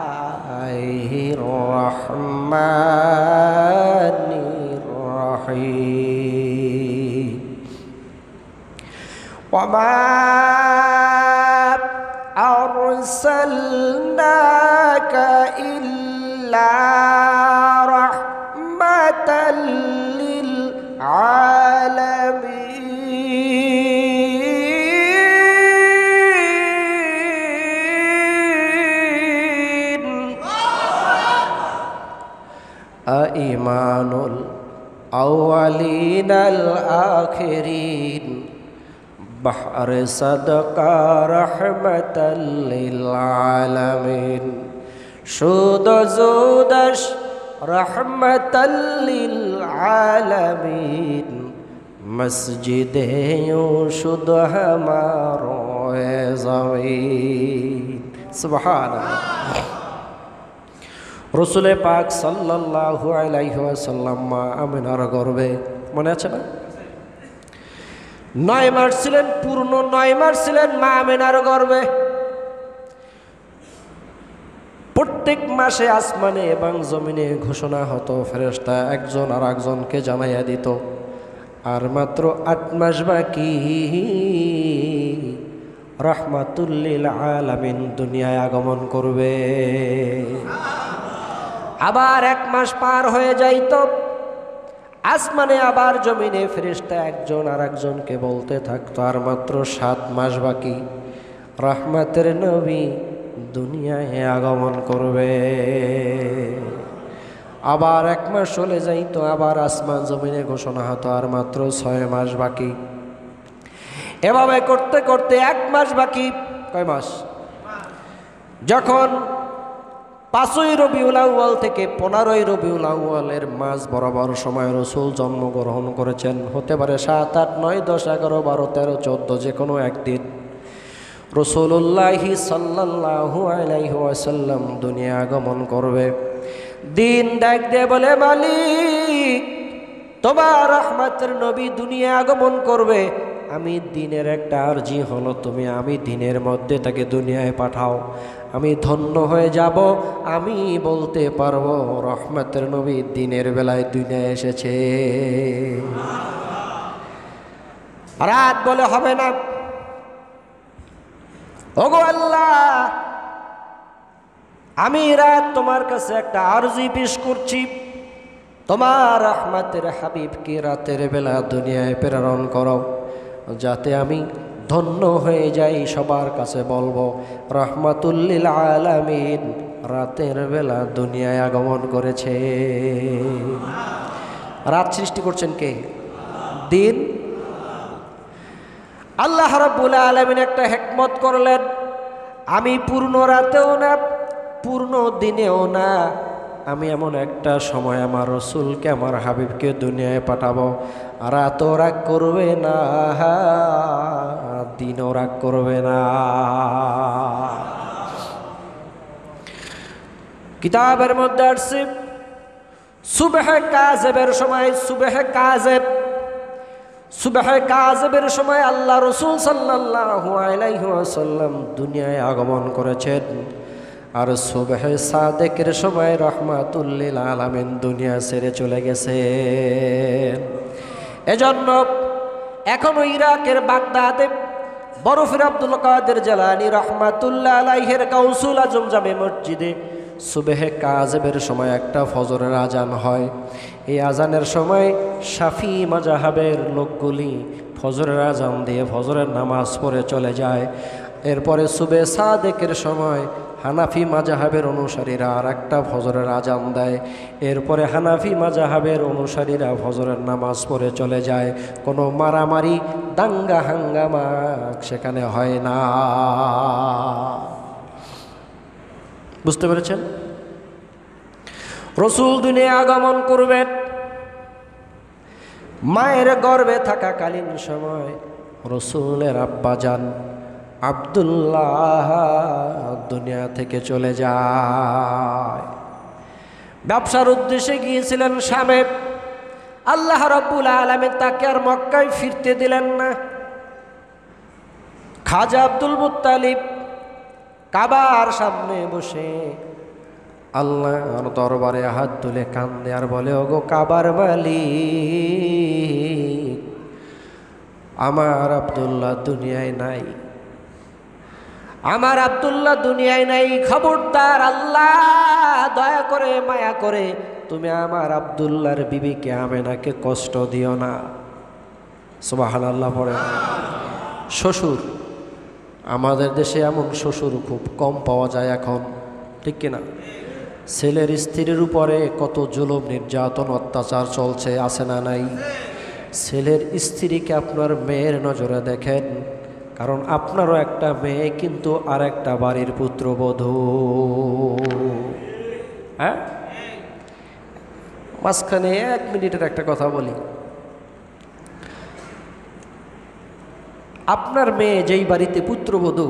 বিসমিল্লাহির রহমানির রহিম। ওয়ামা আরসালনাকা ইল্লা রাহমাতাল লিল আলামিন। আইমানুল আউয়ালিনাল আখিরিন, বাহরে সাদকা রহমাতাল লিল আলামিন। সুদ জুদাস রহমাতাল লিল আলামিন। মসজিদে শুদ হামারো জমিন। সুবহানাল্লাহ। রসুলে পাক সাল্লাল্লাহু আলাইহি ওয়াসাল্লাম মা আমিনার গর্ভে, মনে আছে না, 9 মাস ছিলেন, পূর্ণ 9 মাস ছিলেন মা আমিনার গর্ভে। প্রত্যেক মাসে আসমানে এবং জমিনে ঘোষণা হতো, ফেরেশতা একজন আর একজনকে জানাইয়া দিত আর মাত্র 8 মাস বাকি, রাহমাতুল লিল আলামিন দুনিয়ায় আগমন করবে। আবার 1 মাস পার হয়ে যাইত, আসমানে আবার জমিনে ফেরেশতা একজন আর একজনকে বলতে থাকতো আর মাত্র 7 মাস বাকি, রহমতের নবী দুনিয়ায় আগমন করবে। আবার 1 মাস চলে যাইত, আবার আসমান জমিনে ঘোষণা হতো আর মাত্র 6 মাস বাকি। এভাবে করতে করতে 1 মাস বাকি, কয় মাস? যখন 5ই রবিউল আউয়াল থেকে 15ই রবিউল আউয়ালের মাঝ বরাবর সময় রসুল জন্মগ্রহণ করেছেন। হতে পারে 7, 8, 9, 10, 11, 12, 13, 14 যে কোনো একদিন রাসূলুল্লাহি সাল্লাল্লাহু আলাইহি ওয়াসাল্লাম দুনিয়া আগমন করবে। দিন ডাক দিয়ে বলে, মালিক তোমার রহমতের নবী দুনিয়া আগমন করবে, আমি দিনের একটা আরজি হলো, তুমি আমি দিনের মধ্যে তাকে দুনিয়ায় পাঠাও, আমি ধন্য হয়ে যাব, আমি বলতে পারবো রহমতের নবী দিনের বেলায় দুনিয়ায় এসেছে। রাত বলে হবে না, ওগো আল্লাহ আমি রাত তোমার কাছে একটা আরজি পেশ করছি, তোমার রহমতের হাবিবকে রাতের বেলা দুনিয়ায় প্রেরণ করো, যাতে আমি ধন্য হয়ে যাই, সবার কাছে বলবো রহমাতুল লিল আলামিন রাতের বেলা দুনিয়ায় আগমন করেছে। রাত সৃষ্টি করছেন কে? দিন। আল্লাহ রাব্বুল আলামিন একটা হিকমত করলেন, আমি পূর্ণ রাতেও না পূর্ণ দিনেও না, আমি এমন একটা সময় আমার রসুলকে আমার হাবিবকে দুনিয়ায় পাঠাবো, রাতও রাগ করবে না, দিনও রাগ করবে না। কিতাবের মধ্যে আসছে সুবহে কাযিবের সময়, সুবহে কাযিবের সময় আল্লাহ রসুল সাল্লাল্লাহু আলাইহি ওয়াসাল্লাম দুনিয়ায় আগমন করেছেন, আর সুবহে সাদেকের সময় রহমাতুল লিল আলামিন দুনিয়া ছেড়ে চলে গেছে। এজন্য এখনো ইরাকের বাগদাদে বরফির আব্দুল কাদের জিলানী রাহমাতুল্লাহ আলাইহির গাউসুল আজম জামে মসজিদে সুবহে কাযেবের সময় একটা ফজরের আজান হয়। এই আজানের সময় শাফি মাযহাবের লোকগুলি ফজরের আজান দিয়ে ফজরের নামাজ পড়ে চলে যায়। এরপরে সুবে সাদেকের সময় হানাফি মাযহাবের অনুসারীরা আর একটা ফজরের আজান দেয়। এরপরে হানাফি মাযহাবের অনুসারীরা ফজরের নামাজ পড়ে চলে যায়। কোনো মারামারি দাঙ্গা হাঙ্গামা সেখানে হয় না। বুঝতে পেরেছেন? রাসূল দুনিয়ায় আগমন করবেন, মায়ের গর্ভে থাকাকালীন সময় রাসূলের আব্বাজান আব্দুল্লাহ দুনিয়া থেকে চলে যায়। ব্যবসার উদ্দেশ্যে গিয়েছিলেন শামে। আল্লাহ রাব্বুল আলামিন তাকে আর মক্কায় ফিরতে দিলেন না। খাজা আব্দুল মুত্তালিব কাবার সামনে বসে আল্লাহর দরবারে হাত তুলে কান্দে আর বলে, ওগো কাবার মালিক, আমার আব্দুল্লাহ দুনিয়ায় নাই, আমার আব্দুল্লাহ দুনিয়ায় নাই। খবরদার আল্লাহ, দয়া করে মায়া করে তুমি আমার আব্দুল্লাহর বিবিকে আমেনাকে কষ্ট দিও না। সুবহানাল্লাহ পড়ে। শ্বশুর, আমাদের দেশে এমন শ্বশুর খুব কম পাওয়া যায় এখন, ঠিক কিনা? ছেলের স্ত্রীর উপরে কত জুলুম নির্যাতন অত্যাচার চলছে, আছে না নাই? ছেলের স্ত্রীকে আপনার মেয়ের নজরে দেখেন, কারণ আপনারও একটা মেয়ে কিন্তু আর একটা বাড়ির পুত্রবধূ। হ্যাঁ, মাঝখানে 1 মিনিটের একটা কথা বলি। আপনার মেয়ে যেই বাড়িতে পুত্রবধূ,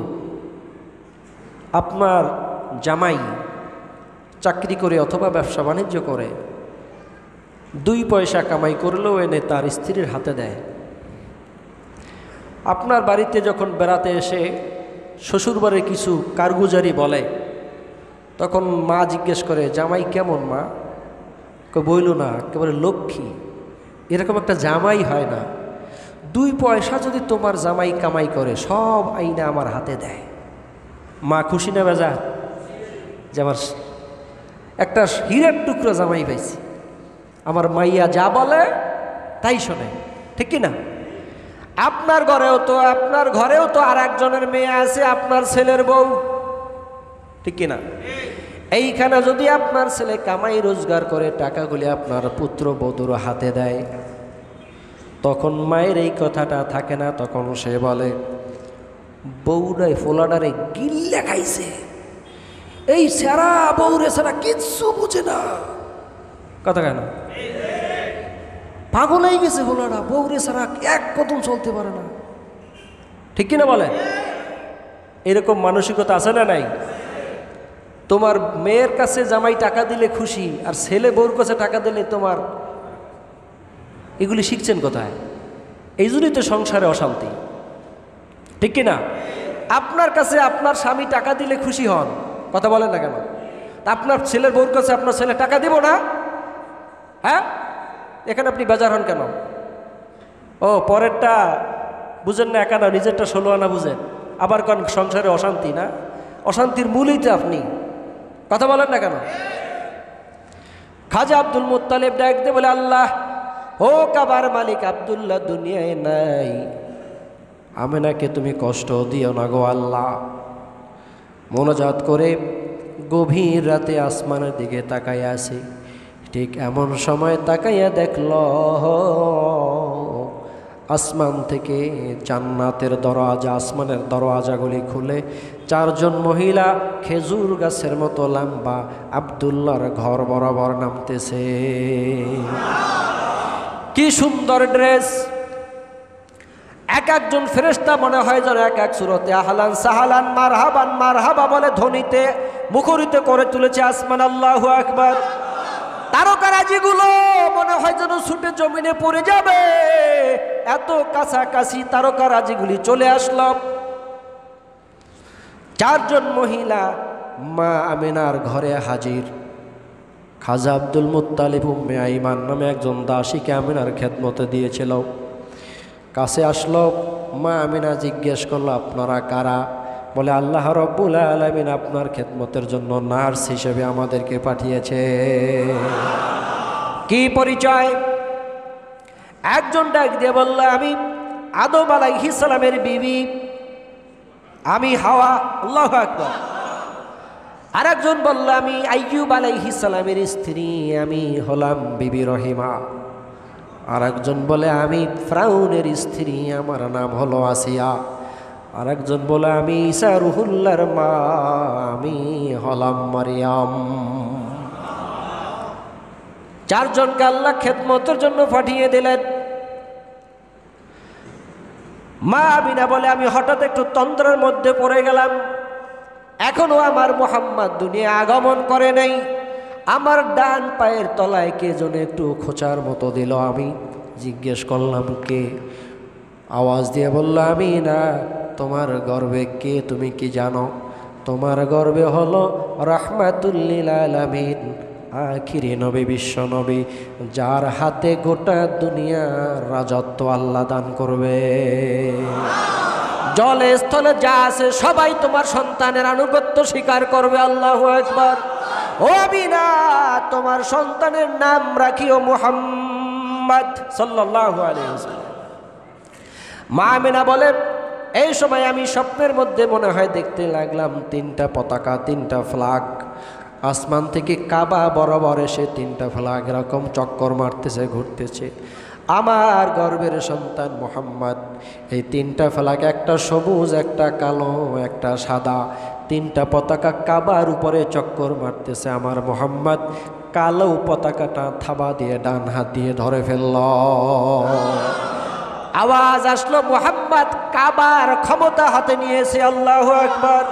আপনার জামাই চাকরি করে অথবা ব্যবসা বাণিজ্য করে 2 পয়সা কামাই করলেও এনে তার স্ত্রীর হাতে দেয়। আপনার বাড়িতে যখন বেড়াতে এসে শ্বশুরবাড়ির কিছু কারগুজারি বলে, তখন মা জিজ্ঞেস করে, জামাই কেমন মা? বইল না, একেবারে লক্ষ্মী। এরকম একটা জামাই হয় না। 2 পয়সা যদি তোমার জামাই কামাই করে সব আইনা আমার হাতে দেয়। মা খুশি না বেজা যে আমার একটা হীরের টুকরো জামাই পাইছি, আমার মাইয়া যা বলে তাই শোনে, ঠিক কি না? আপনার ঘরেও তো আর একজনের মেয়ে আছে, আপনার ছেলের বউ, ঠিক কি না? এইখানে যদি আপনার ছেলে কামাই রোজগার করে টাকাগুলি আপনার পুত্র বধূর হাতে দেয়, তখন মায়ের এই কথাটা থাকে না। তখন সে বলে, বউরাই ফোলাডারে গিল্লে খাইছে, এই সারা বউরে সারা কিচ্ছু বুঝে না। কথা কেন? পাগল হয়ে গেছে ফোলাডা, বউরে সারা এক কদম চলতে পারে না, ঠিক কিনা বলে? এরকম মানসিকতা আছে না নাই? তোমার মেয়ের কাছে জামাই টাকা দিলে খুশি, আর ছেলে বউর কাছে টাকা দিলে তোমার, এগুলি শিখছেন কোথায়? এই জন্যই তো সংসারে অশান্তি, ঠিক কিনা? আপনার কাছে আপনার স্বামী টাকা দিলে খুশি হন, কথা বলেন না কেন? তা আপনার ছেলের বউর কাছে আপনার ছেলে টাকা দিব না? হ্যাঁ, এখানে আপনি বেজার হন কেন? ও পরেরটা বুঝেন না, একা না, নিজেরটা 16 আনা বুঝেন, আবার কোন সংসারে অশান্তি না? অশান্তির মূলই তো আপনি, কথা বলেন না কেন? খাজা আব্দুল মুত্তালিব ডাক দিয়ে বলে, আল্লাহ, ও কাবার মালিক, আব্দুল্লাহ দুনিয়ায় নাই, আমেনাকে তুমি কষ্ট দিও না গো আল্লাহ। মোনাজাত করে গভীর রাতে আসমানের দিকে তাকাইয়া আছে। ঠিক এমন সময় তাকাইয়া দেখল আসমান থেকে জান্নাতের দরওয়াজা, আসমানের দরওয়াজাগুলি খুলে 4 জন মহিলা খেজুর গাছের মতো লম্বা আব্দুল্লাহর ঘর বরাবর নামতেছে। কি সুন্দর ড্রেস! এক একজন ফেরেশতা মনে হয় যেন এক এক সূরতে আহলান সাহালান মারহাবান মারহাবা বলে ধ্বনিতে মুখরিত করে তুলেছে আসমান। আল্লাহু আকবার! তারকারাজিগুলো মনে হয় যেন ছুটে জমিনে পড়ে যাবে, এত কাছাকাছি তারকারাজিগুলি চলে আসলো। 4 জন মহিলা মা আমিনার ঘরে হাজির। খাজা আব্দুল মুত্তালিব উম্মে আইমান নামে একজন দাসীকে আমিনার খেদমতে দিয়েছিল। কাছে আসলো, মা আমিনা জিজ্ঞেস করলো, আপনারা কারা? বলে, আল্লাহ রব্বুল আলামিন আপনার খেদমতের জন্য নার্স হিসেবে আমাদেরকে পাঠিয়েছে। কি পরিচয়? একজন ডাক দিয়ে বলল, আমি আদম আলাইহিস সালামের বিবি, আমি হাওয়া। আল্লাহু আকবার। আরেকজন বলল, আমি আইয়ুব আলাইহিস সালামের স্ত্রী, আমি হলাম বিবি রহিমা। আরেকজন বলে, আমি ফিরআউনের স্ত্রী, আমার নাম হলো আসিয়া। আরেকজন বলে, আমি ঈসা রুহুল্লাহর মা, আমি হলাম মারিয়াম। চারজনকে আল্লাহ খেদমতের জন্য পাঠিয়ে দিলেন। মা আমিনা বলে, আমি হঠাৎ একটু তন্দ্রার মধ্যে পড়ে গেলাম। এখনো আমার মুহাম্মদ দুনিয়া আগমন করে নাই। আমার ডান পায়ের তলায় কে যেন একটু খোঁচার মতো দিল। আমি জিজ্ঞেস করলাম, কে? আওয়াজ দিয়ে বলল, আমি না। তোমার গর্বে কে তুমি কি জানো? তোমার গর্বে হলো রাহমাতুল লিল আলামিন, আখিরি নবী, বিশ্ব নবী, যার হাতে গোটা দুনিয়ার রাজত্ব আল্লাহ দান করবে। জলে স্থলে যা আছে সবাই তোমার সন্তানের আনুগত্য স্বীকার করবে। আল্লাহু আকবার। ও আমিনা, তোমার সন্তানের নাম রাখিও মুহাম্মদ সাল্লাল্লাহু আলাইহি ওয়াসাল্লাম। মা আমিনা বলে, এই সময় আমি স্বপ্নের মধ্যে মনে হয় দেখতে লাগলাম তিনটা পতাকা, তিনটা ফ্ল্যাগ আসমান থেকে কাবা বরাবর এসে তিনটা ফ্ল্যাগ এরকম চক্কর মারতেছে, ঘুরতেছে। আমার গর্ভের সন্তান মুহাম্মদ, এই তিনটা ফ্ল্যাগ, একটা সবুজ, একটা কালো, একটা সাদা, তিনটা পতাকা কাবার উপরে চক্কর মারতেছে। আমার মুহাম্মদ কালো পতাকাটা থাবা দিয়ে ডান হাত দিয়ে ধরে ফেলল। আওয়াজ আসলো, মুহাম্মদ কাবার ক্ষমতা হাতে নিয়েছে। আল্লাহু আকবার।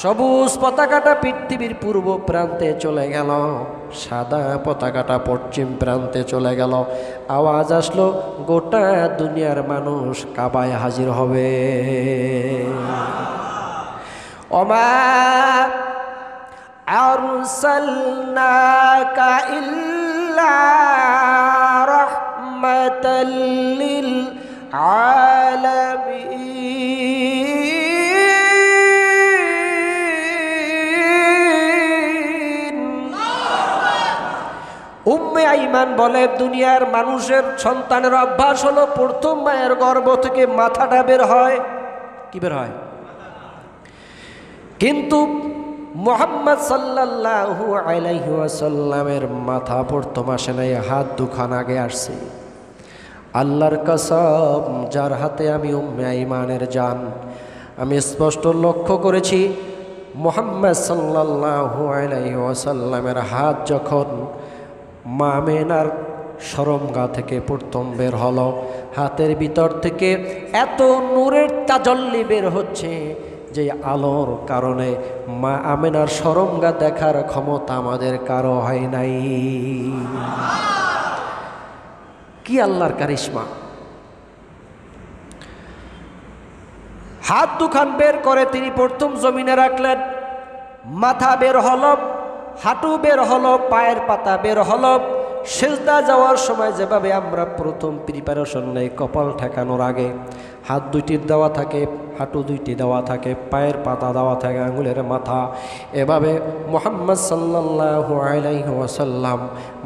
সবুজ পতাকাটা পৃথিবীর পূর্ব প্রান্তে চলে গেল, সাদা পতাকাটা পশ্চিম প্রান্তে চলে গেল। আওয়াজ আসলো, গোটা দুনিয়ার মানুষ কাবায় হাজির হবে। ওমা আরসালনাকা ইল্লা রাহমাতাল লিল আলামিন। উম্মে আইমান বলে, দুনিয়ার মানুষের সন্তানের অভ্যাস হলো প্রথম মায়ের গর্ভ থেকে মাথাটা বের হয়। কি বের হয়? কিন্তু মুহাম্মদ সাল্লাল্লাহু আলাইহি ওয়াসাল্লামের মাথা প্রথম আসে নাই, হাত দুখান আগে আসছে। আল্লাহর কসম, যার হাতে আমি উম্মে আইমানের জান, আমি স্পষ্ট লক্ষ্য করেছি মুহাম্মদ সাল্লাল্লাহু আলাইহি ওয়াসাল্লামের হাত যখন মা আমিনার শরমগা থেকে প্রথম বের হলো, হাতের ভিতর থেকে এত নূরের তাজল্লি বের হচ্ছে যে আলোর কারণে মা আমিনার শরমগা দেখার ক্ষমতা আমাদের কারো হয় নাই। কি আল্লাহর কারিশমা! হাত দুখান বের করে তিনি প্রথম জমিনে রাখলেন। মাথা বের হলো, হাঁটু বের হলো, পায়ের পাতা বের হলো। সেজদা যাওয়ার সময় যেভাবে আমরা প্রথম প্রিপারেশন নেই, কপাল ঠেকানোর আগে হাত দুইটির দেওয়া থাকে, হাঁটু দুইটি দেওয়া থাকে, পায়ের পাতা দেওয়া থাকে, আঙুলের মাথা, এভাবে মুহাম্মদ সাল্লাল্লাহু আলাইহি ওয়াসাল্লাম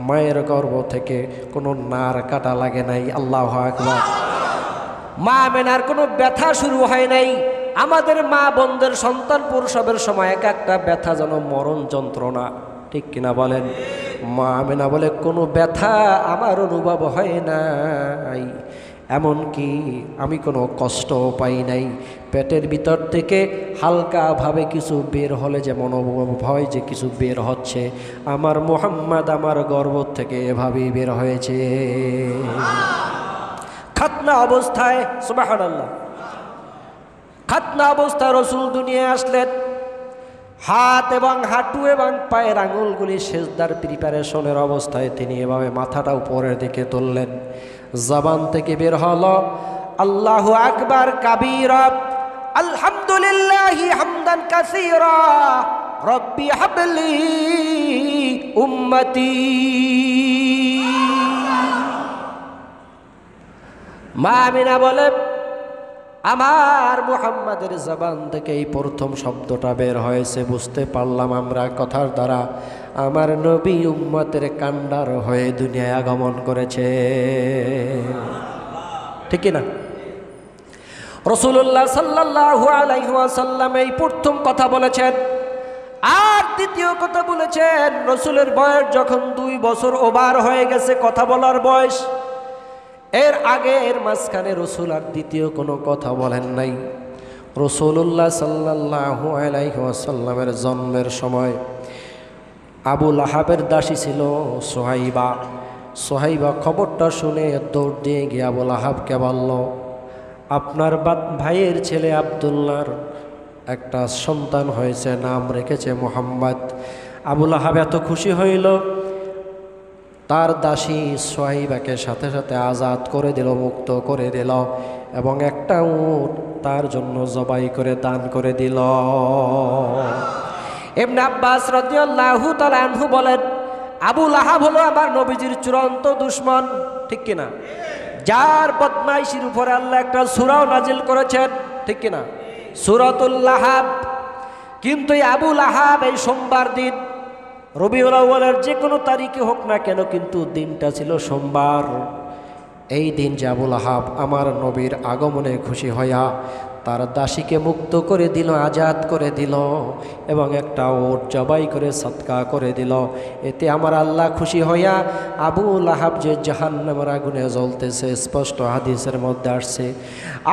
মায়ের গর্ভ থেকে কোনো নার কাটা লাগে নাই। আল্লাহু আকবার। মা আমিনার কোনো ব্যথা শুরু হয় নাই। আমাদের মা বোনদের সন্তান প্রসবের সময় এক একটা ব্যথা যেন মরণ যন্ত্রণা, ঠিক কিনা বলেন? মা আমিনা বলে, কোনো ব্যথা আমার অনুভব হয় নাই, এমনকি আমি কোনো কষ্টও পাই নাই। পেটের ভিতর থেকে হালকাভাবে কিছু বের হলে যেমন অনুভব হয় যে কিছু বের হচ্ছে, আমার মুহাম্মদ আমার গর্ভ থেকে এভাবেই বের হয়েছে। খাতনা অবস্থায়, সুবহানাল্লাহ, খাতনা অবস্থায় রাসূল দুনিয়ায় আসলেন। হাত এবং হাঁটু এবং পায়ের আঙুলগুলি সেজদার প্রিপারেশনের অবস্থায় তিনি এভাবে মাথাটা উপরের দিকে তুললেন। জবান থেকে বের হলো, আল্লাহু আকবার কাবীরা, আলহামদুলিল্লাহি হামদান কাসীরা, রব্বি হাবলি উম্মতি। মা আমিনা বলে, আমার মুহাম্মাদের জবান থেকে এই প্রথম শব্দটা বের হয়েছে, বুঝতে পারলাম আমরা কথার দ্বারা আমার নবী উম্মতের কান্ডার হয়ে দুনিয়ায় আগমন করেছে। ঠিক না? রাসূলুল্লাহ সাল্লাল্লাহু আলাইহি ওয়াসাল্লাম এই প্রথম কথা বলেছেন। আর দ্বিতীয় কথা বলেছেন, রাসূলের বয়স যখন 2 বছর ওভার হয়ে গেছে, কথা বলার বয়স, এর আগে এর মাঝখানে রাসূল আর দ্বিতীয় কোনো কথা বলেন নাই। রাসূলুল্লাহ সাল্লাল্লাহু আলাইহি ওয়াসাল্লামের জন্মের সময় আবু লাহাবের দাসী ছিল সোহাইবা। সোহাইবা খবরটা শুনে দৌড় দিয়ে গিয়ে আবু লাহাবকে বলল, আপনার ভাইয়ের ছেলে আব্দুল্লাহর একটা সন্তান হয়েছে, নাম রেখেছে মুহাম্মদ। আবু লাহাব এত খুশি হইল, তার দাসী সোহাইবাকে সাথে সাথে আজাদ করে দিল, মুক্ত করে দিল, এবং একটা উট তার জন্য জবাই করে দান করে দিল। ইবনে আব্বাস রাদিয়াল্লাহু তাআলা আনহু বলেন, আবু লাহাব হলো আমার নবীজির চূড়ান্ত দুশমন। ঠিক কিনা? যার বদমাইশির উপরে আল্লাহ একটা সূরাও নাজিল করেছেন। ঠিক কিনা? সূরাতুল লাহাব। কিন্তু এই আবু লাহাব এই সোমবার দিন, রবিউল আউয়ালের যে কোনো তারিখে হোক না কেন, কিন্তু দিনটা ছিল সোমবার। এই দিন যে আবু লাহাব আমার নবীর আগমনে খুশি হইয়া তার দাসীকে মুক্ত করে দিল, আজাদ করে দিল, এবং একটা ওট জবাই করে সৎকা করে দিল। এতে আমার আল্লাহ খুশি হইয়া আবু লাহাব যে জাহান্নামের আগুনে জ্বলতেছে, স্পষ্ট হাদিসের মধ্যে আসছে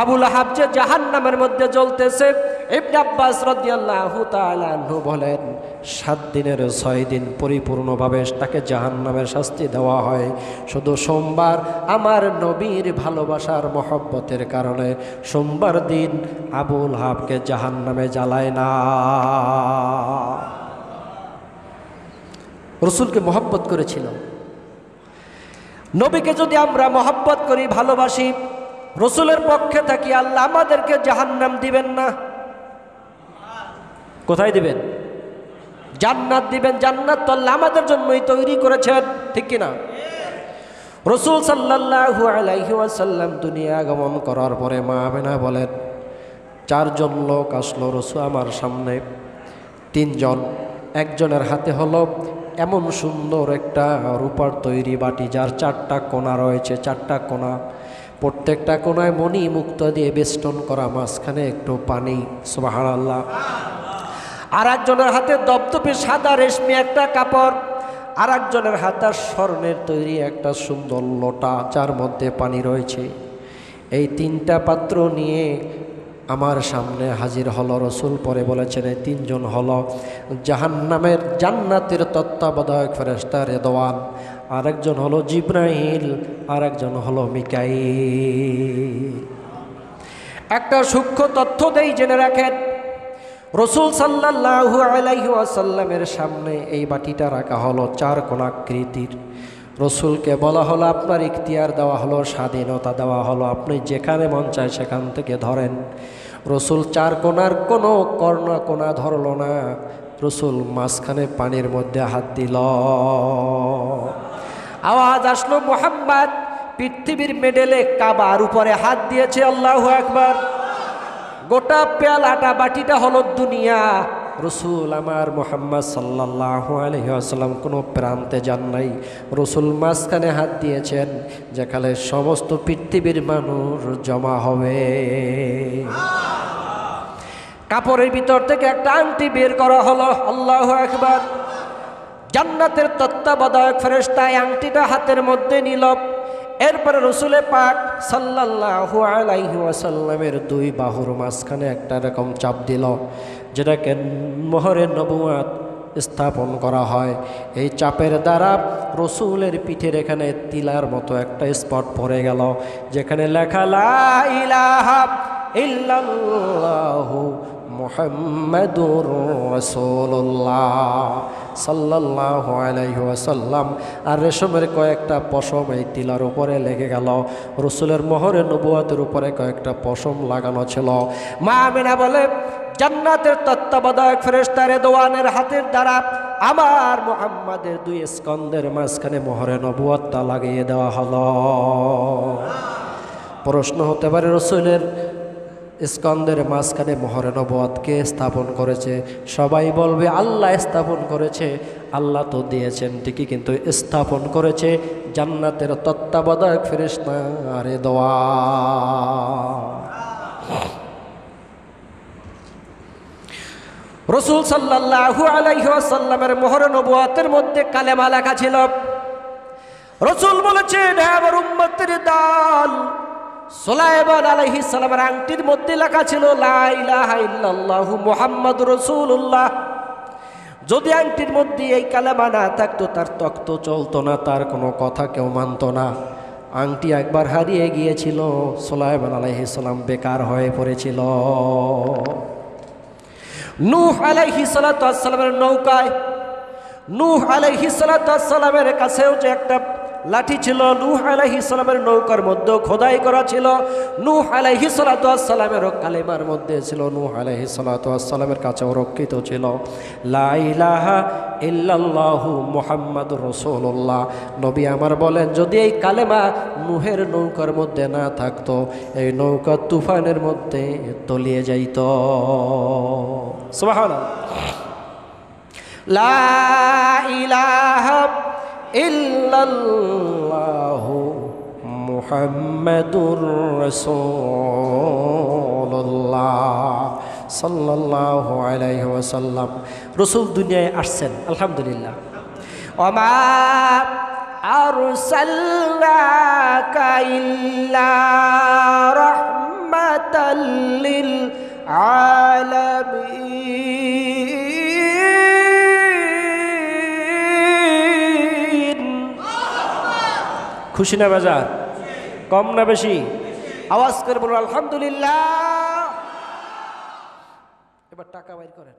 আবু লাহাব যে জাহান্নামের মধ্যে জ্বলতেছে। ইবনে আব্বাস রাদিয়াল্লাহু তাআলা আনহু বলেন, 7 দিনের 6 দিন পরিপূর্ণভাবে তাকে জাহান্নামের শাস্তি দেওয়া হয়। শুধু সোমবার আমার নবীর ভালোবাসার মহব্বতের কারণে সোমবার দিন আবু লাহাবকে জাহান্নামে জ্বালায় না। রাসূলকে মহব্বত করেছিল। নবীকে যদি আমরা মহব্বত করি, ভালোবাসি, রাসূলের পক্ষে থাকি, আল্লাহ আমাদেরকে জাহান্নাম দিবেন না। কোথায় দিবেন? জান্নাত দিবেন। জান্নাত তো আল্লাহ আমাদের জন্যই তৈরি করেছেন। ঠিক কিনা? রাসূল সাল্লাল্লাহু আলাইহি ওয়াসাল্লাম দুনিয়া আগমন করার পরে মা আমেনা বলেন, 4 জন লোক আসলো রাসূল আমার সামনে। 3 জন, একজনের হাতে হলো এমন সুন্দর একটা রূপার তৈরি বাটি, যার 4টা কোণা রয়েছে। 4টা কোণা, প্রত্যেকটা কোণায় মণি মুক্ত দিয়ে বেষ্টন করা, মাঝখানে একটু পানি। সুবহানাল্লাহ। আর একজনের হাতে দপদপে সাদা রেশমি একটা কাপড়, আর একজনের হাতে স্বর্ণের তৈরি একটা সুন্দর লোটা, যার মধ্যে পানি রয়েছে। এই 3টা পাত্র নিয়ে আমার সামনে হাজির হলো রাসূল। পরে বলেছেন, এই 3 জন হলো জাহান্নামের জান্নাতের তত্ত্বাবধায়ক ফেরেশতা রেদওয়ান, আরেকজন হলো জিবরাইল, আরেকজন হলো মিকাইল। একটা সূক্ষ্ম তথ্য দেই, জেনে রাখেন। রাসূল সাল্লাল্লাহু আলাইহি ওয়াসাল্লামের সামনে এই বাটিটা রাখা হলো 4 কোণাকৃতির। রাসূলকে বলা হলো, আপনার ইখতিয়ার দেওয়া হলো, স্বাধীনতা দেওয়া হলো, আপনি যেখানে মন চায় সেখান থেকে ধরেন। রাসূল 4 কোণার কোনো কোণা ধরল না। রাসূল মাঝখানে পানির মধ্যে হাত দিল। আওয়াজ আসলো, মুহাম্মদ পৃথিবীর মেডেলে কাবার উপরে হাত দিয়েছে। আল্লাহু আকবার। গোটা পেয়ালাটা, বাটিটা হলো দুনিয়া। রাসূল আমার মুহাম্মদ সাল্লাল্লাহু আলাইহি ওয়াসাল্লাম কোনো প্রান্তে যান নাই। রাসূল মাঝখানে হাত দিয়েছেন, যেখানে সমস্ত পৃথিবীর মানুষ জমা হবে। কাপড়ের ভিতর থেকে একটা আংটি বের করা হলো। আল্লাহু আকবার। জান্নাতের তত্ত্বাবধায়ক ফেরেশতা আংটিটা হাতের মধ্যে নিল। এরপরে রাসূলে পাক সাল্লাল্লাহু আলাইহি ওয়াসাল্লামের 2 বাহুর মাঝখানে একটা এরকম চাপ দিল, যেটাকে মোহরে নবুয়াত স্থাপন করা হয়। এই চাপের দ্বারা রাসূলের পিঠের এখানে তিলার মতো একটা স্পট পড়ে গেল, যেখানে লেখা লা ইলাহা ইল্লাল্লাহু মুহাম্মাদুর রাসূলুল্লাহ সাল্লাল্লাহু আলাইহি ওয়াসাল্লাম। আর রেশমের কয়েকটা পশম এই তিলার উপরে লেগে গেল। রাসূলের মোহরে নবুয়াতের উপরে কয়েকটা পশম লাগানো ছিল। মা আমেনা বলে, জান্নাতের তত্ত্বাবধায়ক ফেরেশতা রেদওয়ানের হাতের দ্বারা আমার মুহাম্মাদের 2 স্কন্ধের মাঝখানে মোহরে নবুয়াতটা লাগিয়ে দেওয়া হলো। প্রশ্ন হতে পারে, রাসূলের স্কন্দের মাঝখানে মোহরে নবুয়াতকে স্থাপন করেছে? সবাই বলবে আল্লাহ স্থাপন করেছে। আল্লাহ তো দিয়েছেন ঠিকই, কিন্তু স্থাপন করেছে জান্নাতের তত্ত্বাবধায়ক ফেরেশতা রিদওয়ান। রাসূল সাল্লাল্লাহু আলাইহি ওয়াসাল্লামের মোহরে নবুয়াতের মধ্যে কালেমা লেখা ছিল। রাসূল বলেছেন, আমার উম্মতের দল, সুলাইমান আলাইহিস সালামের আংটির মধ্যে লেখা ছিল লা ইলাহা ইল্লাল্লাহু মুহাম্মাদুর রাসূলুল্লাহ। যদি আংটির মধ্যে এই কালেমা না থাকতো, তার তক্ত চলতো না, তার কোনো কথা কেউ মানত না। আংটি একবার হারিয়ে গিয়েছিল, সুলাইমান আলাইহিস সালাম বেকার হয়ে পড়েছিল। নূহ আলাইহিস সালাতু ওয়াস সালামের নৌকায়, নূহ আলাইহিস সালাতু ওয়াস সালামের কাছেও যে একটা লাঠি ছিল, নূহ আলাইহিস সালামের নৌকার মধ্যে খোদাই করা ছিল। নূহ আলাইহিস সালাতু ওয়াস সালামের কালেমার মধ্যে ছিল, নূহ আলাইহিস সালাতু ওয়াস সালামের কাছেও রক্ষিত ছিল লা ইলাহা ইল্লাল্লাহু মুহাম্মাদুর রাসূলুল্লাহ। নবী আমার বলেন, যদি এই কালেমা নূহের নৌকার মধ্যে না থাকতো, এই নৌকা তুফানের মধ্যে তলিয়ে যাইত। সুবহানাল্লাহ। লা ইলাহা ইল্লাল্লাহু মুহাম্মাদুর রাসূলুল্লাহ সাল্লাল্লাহু আলাইহি ওয়াসাল্লাম। রাসূল দুনিয়ায় আসছেন, আলহামদুলিল্লাহ। ওমা আরসালনাকা ইল্লা রাহমাতাল লিল আলামিন। খুশি না বাজার? কম না বেশি? আওয়াজ করে বলুন আলহামদুলিল্লাহ। এবার টাকা বাইর করেন।